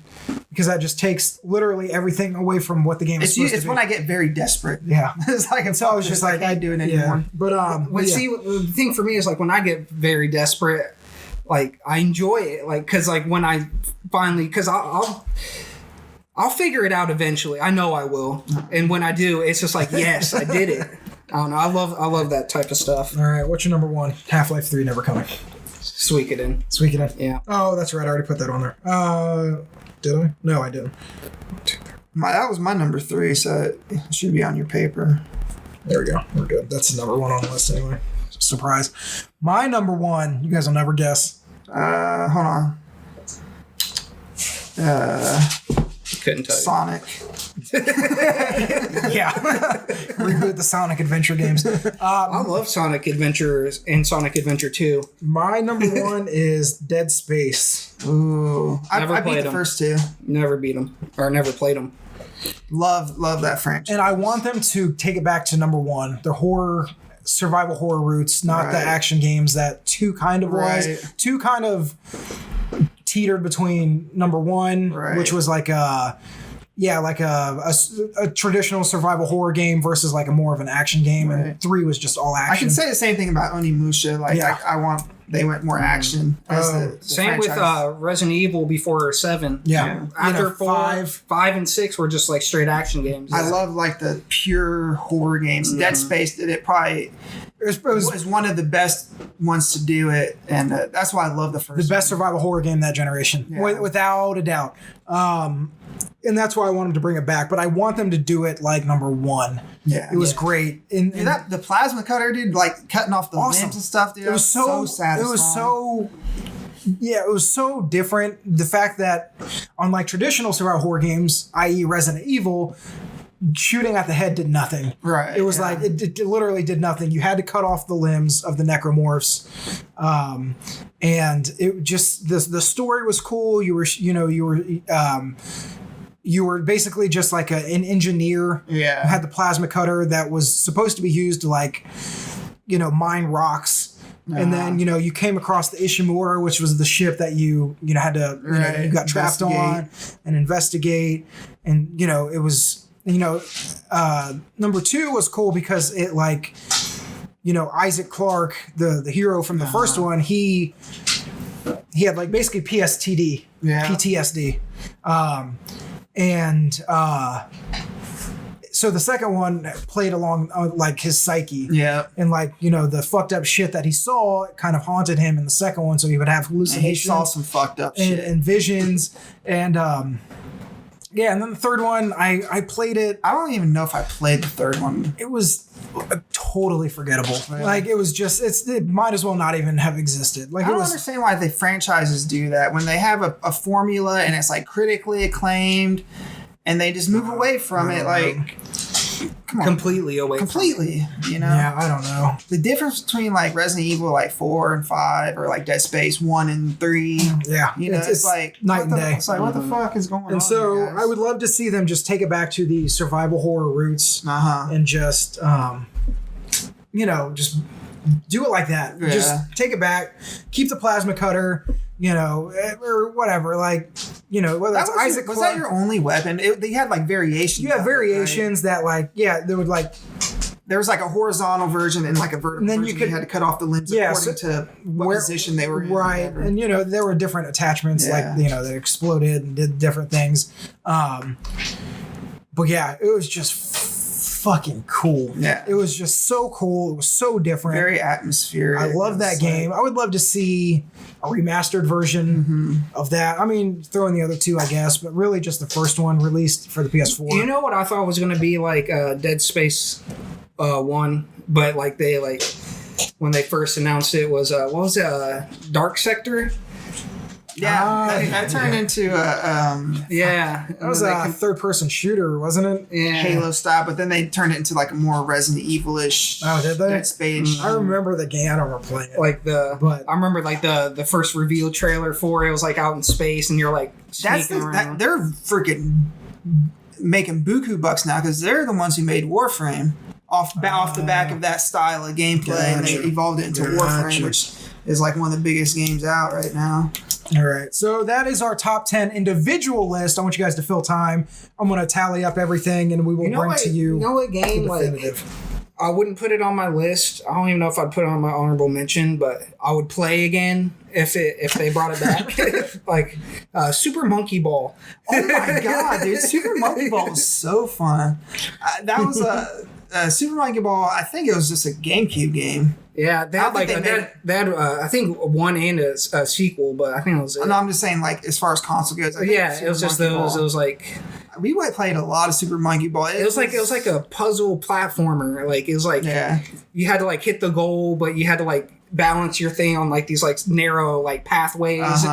S1: Because that just takes literally everything away from what the game is supposed to be.
S3: It's when I get very desperate.
S1: Yeah.
S3: It's like,
S1: so I was just like,
S3: I can't do it anymore.
S1: Yeah. But,
S2: see, the thing for me is like when I get very desperate, like I enjoy it. Like, cause like when I finally, cause I'll figure it out eventually. I know I will. And when I do, it's just like, yes, I did it. I don't know. I love that type of stuff.
S1: All right. What's your number one? Half-Life 3 never coming.
S2: Suikoden.
S1: Yeah. Oh, that's right. I already put that on there. Did I? No, I didn't.
S3: That was my number 3, so it should be on your paper.
S1: There we go. We're good. That's the number 1 on the list anyway. Surprise. My number 1, you guys will never guess.
S3: Hold on.
S2: Couldn't tell you.
S3: Sonic.
S1: Yeah. Reboot the Sonic Adventure games.
S2: I love Sonic Adventures and Sonic Adventure 2.
S1: My number 1 is Dead Space.
S3: Ooh. I beat the first 2.
S2: Never beat them. Or never played them.
S3: Love that franchise.
S1: And I want them to take it back to number 1. The survival horror roots, not the action games that 2 kind of was. 2 kind of teetered between number 1, which was like a traditional survival horror game versus like a more of an action game, and 3 was just all action.
S3: I can say the same thing about Onimusha. They went more action.
S2: Same with Resident Evil before 7.
S1: Yeah.
S2: After 5 and 6 were just like straight action games.
S3: I love like the pure horror games. Dead Space did it probably. It was one of the best ones to do it, and that's why I love the first.
S1: The best survival horror game that generation, without a doubt. And that's why I want them to bring it back. But I want them to do it like number 1. Yeah, it was great. And
S3: the plasma cutter, dude, like cutting off the limbs and stuff, dude. It was so satisfying.
S1: It was so different. The fact that unlike traditional survival horror games, i.e. Resident Evil, shooting at the head did nothing.
S3: Right.
S1: It was like it literally did nothing. You had to cut off the limbs of the necromorphs, and it just the story was cool. You were basically just like an engineer.
S3: Yeah.
S1: Who had the plasma cutter that was supposed to be used to mine rocks. And then, you came across the Ishimura, which was the ship that you had to, you got trapped on and investigate. And, it was, number 2 was cool because it Isaac Clarke, the hero from the first one, he had like basically PTSD. so the second one played along like his psyche.
S3: Yeah.
S1: And like, you know, the fucked up shit that he saw kind of haunted him in the second one. So he would have
S3: And
S1: hallucinations.
S3: he saw some fucked up shit.
S1: And visions. And yeah, and then the third one, I played it.
S3: I don't even know if I played the third one.
S1: It was totally forgettable.
S3: Really?
S1: Like it was just, it might as well not even have existed. Like
S3: I
S1: it
S3: don't
S1: was.
S3: understand why the franchises do that when they have a formula and it's like critically acclaimed and they just move away from it. Like, come on.
S2: Completely away.
S3: Completely, you know?
S1: Yeah, I don't know.
S3: The difference between like Resident Evil like 4 and 5 or like Dead Space 1 and 3.
S1: Yeah,
S3: You know, it's like
S1: night and day.
S3: It's like what the fuck is going on?
S1: And so
S3: here, guys?
S1: I would love to see them just take it back to the survival horror roots and just, you know, just do it like that.
S3: Yeah.
S1: Just take it back, keep the plasma cutter, you know, or whatever. Like, you know, whether
S3: that
S1: it's
S3: was,
S1: Isaac
S3: was
S1: Clarke.
S3: that your only weapon? They had like variations.
S1: You have
S3: of it, right?
S1: variations that like, yeah, they would like,
S3: There was like a horizontal version and like a vertical
S1: And then
S3: version.
S1: you could-
S3: had to cut off the limbs
S1: Yeah,
S3: according to what
S1: where-
S3: position they were in.
S1: right.
S3: whatever.
S1: And, you know, there were different attachments,
S3: Yeah.
S1: like, you know, that exploded and did different things. But yeah, it was just fucking cool.
S3: Yeah.
S1: It was just so cool. It was so different.
S3: Very atmospheric.
S1: I love that
S3: It's
S1: game. I would love to see a remastered version of that. I mean, throw in the other two, I guess, but really just the first one released for the PS4.
S2: You know what I thought was going to be like Dead Space 1, but like they like when they first announced it was what was it, Dark Sector?
S3: Yeah, that turned into
S2: Yeah,
S1: that was a third-person shooter, wasn't it?
S2: yeah.
S3: Halo style, but then they turned it into like a more Resident Evil-ish.
S1: Oh, did they?
S3: Dead Space.
S1: I remember the game. I don't remember playing it.
S2: Like
S1: But-
S2: I remember like the first reveal trailer for it was like out in space and you're like
S3: That's
S2: sneaking around.
S3: they're freaking making buku bucks now because they're the ones who made Warframe off the back of that style of gameplay, and they
S1: Gotcha.
S3: evolved it into
S1: Gotcha.
S3: Warframe, which is like one of the biggest games out right now.
S1: All right. So that is our top 10 individual list. I want you guys to fill time. I'm going to tally up everything and we will bring to you,
S2: you know what game
S1: the
S2: like
S1: definitive.
S2: I wouldn't put it on my list. I don't even know if I'd put it on my honorable mention, but I would play again if they brought it back. Like Super Monkey Ball.
S3: Oh my god, dude! Super Monkey Ball was so fun. That was a Super Monkey Ball. I think it was just a GameCube game.
S2: Yeah, they had
S3: I think
S2: like
S3: they
S2: they had I think one and a sequel, but I think it was it.
S3: No, I'm just saying, like as far as console goes. I think
S2: Yeah, it
S3: Super
S2: was just
S3: Monkey
S2: those.
S3: Ball-
S2: It was like
S3: We played a lot of Super Monkey Ball.
S2: it was like a puzzle platformer. Like it was like
S3: Yeah.
S2: you had to like hit the goal, but you had to like balance your thing on like these like narrow like pathways.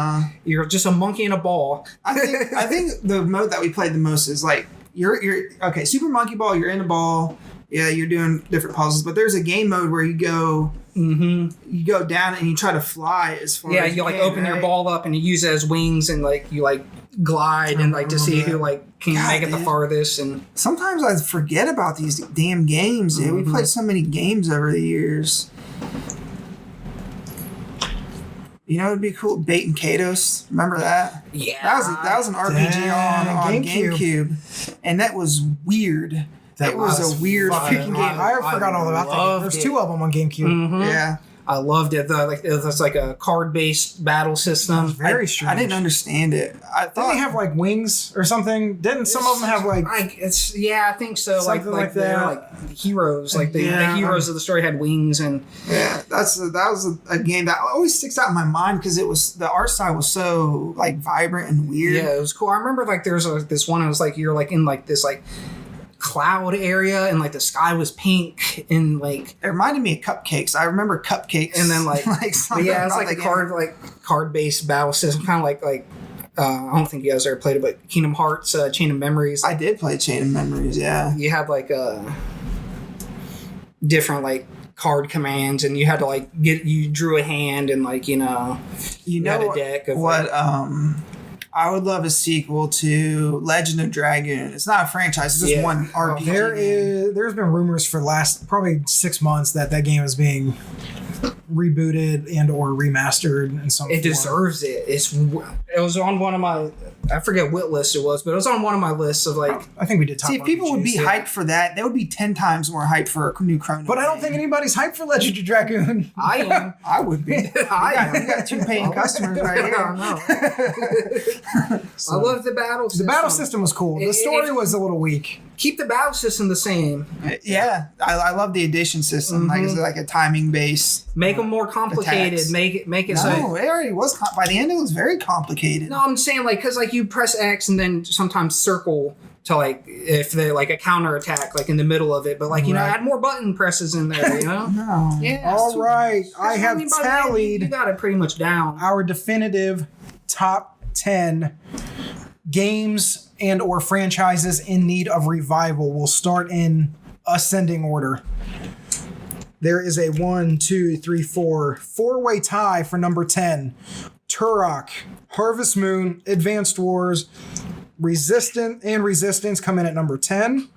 S2: You're just a monkey in a ball.
S3: I think the mode that we played the most is like you're okay. Super Monkey Ball. You're in a ball. Yeah, you're doing different puzzles, but there's a game mode where you go down and you try to fly as far.
S2: Yeah,
S3: as
S2: you like
S3: can,
S2: open your
S3: right?
S2: ball up and you use it as wings and like you like glide and like to see who like can
S3: God,
S2: make it the
S3: man.
S2: farthest and
S3: Sometimes I forget about these damn games, dude. We played so many games over the years. You know, it'd be cool. Bait and Kados. Remember that?
S2: yeah.
S3: That was an RPG
S1: Dang,
S3: on
S1: GameCube.
S3: GameCube, and that was weird.
S1: That
S3: it was a weird
S1: fun.
S3: freaking game.
S1: I forgot all about that.
S2: loved
S1: There's
S2: it.
S1: two of them on GameCube.
S3: Yeah,
S2: I loved it. It was like a card-based battle system.
S1: Very strange.
S3: I didn't understand it. I
S1: Didn't
S3: thought
S1: they have like wings or something? Didn't some of them have like?
S2: I think so.
S1: Something like
S2: they're
S1: that.
S2: like heroes. Like the
S1: Yeah.
S2: heroes of the story had wings and
S3: yeah, that was a game that always sticks out in my mind because it was the art style was so like vibrant and weird.
S2: yeah, it was cool. I remember like there's this one. It was like you're like in like this like cloud area and like the sky was pink and like
S3: It reminded me of Cupcakes. I remember Cupcakes,
S2: and then like,
S3: something
S2: yeah, it's
S3: about
S2: like a
S3: that game.
S2: card based battle system, kind of like I don't think you guys ever played it, but Kingdom Hearts Chain of Memories.
S3: I did play Chain of Memories. Yeah,
S2: You had like different like card commands, and you had to like you drew a hand and like
S3: you
S2: had
S3: know
S2: a deck of
S3: what? I would love a sequel to Legend of Dragoon. It's not a franchise; it's just
S2: Yeah.
S3: one RPG.
S1: There's been rumors for the last probably 6 months that game is being rebooted and or remastered in some
S2: It
S1: form.
S2: deserves it. It was on one of my, I forget what list it was, but it was on one of my lists of like,
S1: I think we did top
S3: See, if people would be
S1: RPGs, yeah.
S3: hyped for that, they would be 10 times more hyped for a new Chrono.
S1: But I don't
S3: game.
S1: think anybody's hyped for Legend of Dragoon.
S2: I am.
S3: I would be. You got 2 paying customers right
S2: I
S3: here.
S2: know. I love the battle system.
S1: The battle system was cool. The story was a little weak.
S2: keep the battle system the same.
S3: Yeah, I love the addition system. Like it's like a timing based.
S2: Make them more complicated.
S3: attacks.
S2: Make it
S3: No,
S2: so.
S3: it already was. By the end, it was very complicated.
S2: No, I'm saying like because like you press X and then sometimes circle to like if they're like a counter attack like in the middle of it, but like you know add more button presses in there. You know.
S3: No.
S2: Yeah.
S1: All right, I
S2: That's
S1: have
S2: what by the end,
S1: tallied
S2: You got it pretty much down.
S1: our definitive top 10 games and or franchises in need of revival. We'll start in ascending order. There is a 4-way tie for number 10. Turok, Harvest Moon, Advanced Wars, Resistance come in at number 10.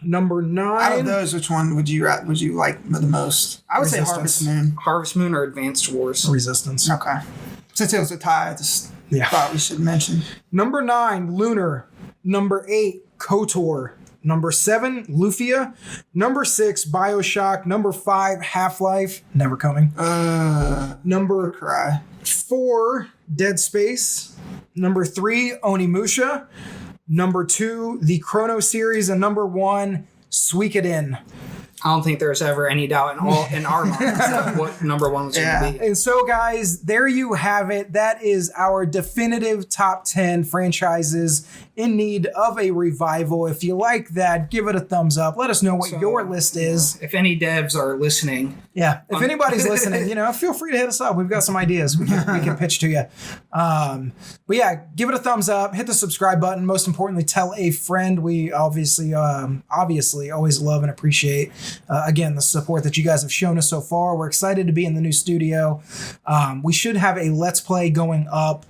S1: Number 9.
S3: Out of those, which one would you like the most? I would say Harvest Moon.
S2: Harvest Moon or Advanced Wars.
S1: Resistance.
S3: Okay. Since it was a tie, I just thought we should mention.
S1: Number 9, Lunar. Number 8, KOTOR. Number 7, Lufia. Number 6, BioShock. Number 5, Half-Life. Never coming. Number
S3: Cry.
S1: 4, Dead Space. Number 3, Onimusha. Number 2, the Chrono series. And number 1, Suikoden.
S2: I don't think there's ever any doubt in our minds what number 1 was going to be.
S1: And so, guys, there you have it. That is our definitive top 10 franchises in need of a revival. If you like that, give it a thumbs up. Let us know what your list is.
S2: If any devs are listening.
S1: Yeah. If anybody's listening, feel free to hit us up. We've got some ideas we can pitch to you. But yeah, give it a thumbs up. Hit the subscribe button. Most importantly, tell a friend. We obviously always love and appreciate again the support that you guys have shown us so far. We're excited to be in the new studio. We should have a Let's Play going up.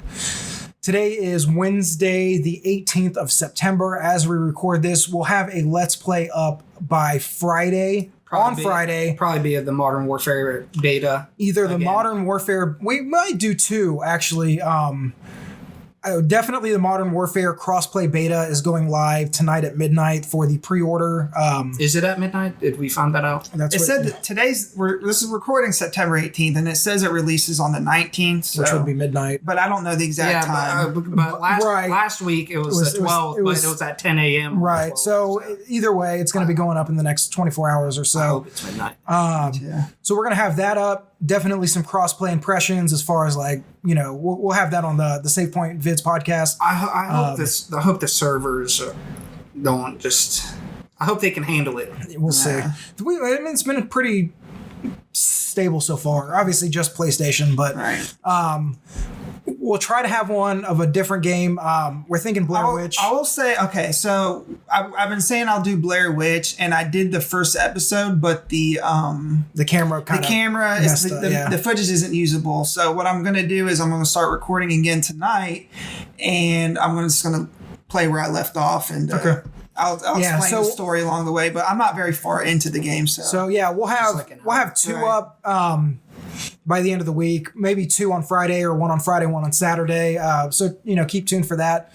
S1: Today is Wednesday, the 18th of September. As we record this, we'll have a Let's Play up by Friday. Friday.
S2: Probably be the Modern Warfare beta.
S1: Either the Modern Warfare, we might do two, actually. Definitely the Modern Warfare crossplay beta is going live tonight at midnight for the pre-order.
S2: Is it at midnight? Did we find that out?
S3: It said that this is recording September 18th, and it says it releases on the 19th, so,
S1: which would be midnight.
S3: But I don't know the exact time.
S2: But last week it was the 12th, but it was at 10 a.m.
S1: Right. So either way, it's going to be going up in the next 24 hours or so.
S2: I hope it's midnight.
S1: So we're going to have that up. Definitely some cross-play impressions as far as we'll have that on the Save Point Vids podcast.
S2: I hope the servers don't just. I hope they can handle it.
S1: We'll see. It's been pretty stable so far. Obviously, just PlayStation, but we'll try to have one of a different game. We're thinking Blair Witch.
S3: I will say, okay, so I've been saying I'll do Blair Witch, and I did the first episode, but the camera the footage isn't usable. So what I'm going to do is I'm going to start recording again tonight, and I'm just going to play where I left off, and I'll explain the story along the way. But I'm not very far into the game, so
S1: we'll have two up by the end of the week, maybe 2 on Friday, or 1 on Friday, 1 on Saturday. So keep tuned for that.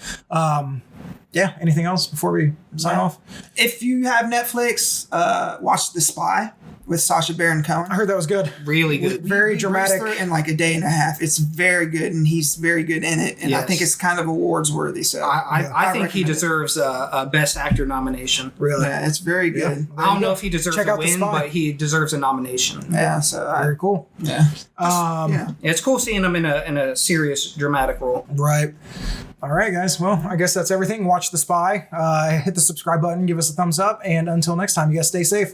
S1: Anything else before we sign off?
S3: If you have Netflix, watch The Spy with Sacha Baron Cohen.
S1: I heard that was good.
S2: Really good.
S1: Very dramatic.
S3: In like a day and a half. It's very good, and he's very good in it. And I think it's kind of awards worthy. So
S2: I think he deserves a Best Actor nomination.
S1: Really?
S3: Yeah, it's very good.
S2: I don't know if he deserves a win, but he deserves a nomination.
S3: Yeah, so
S1: very cool.
S3: Yeah.
S2: It's cool seeing him in a serious dramatic role.
S1: Right. All right, guys. Well, I guess that's everything. Watch The Spy. Hit the subscribe button. Give us a thumbs up. And until next time, you guys stay safe.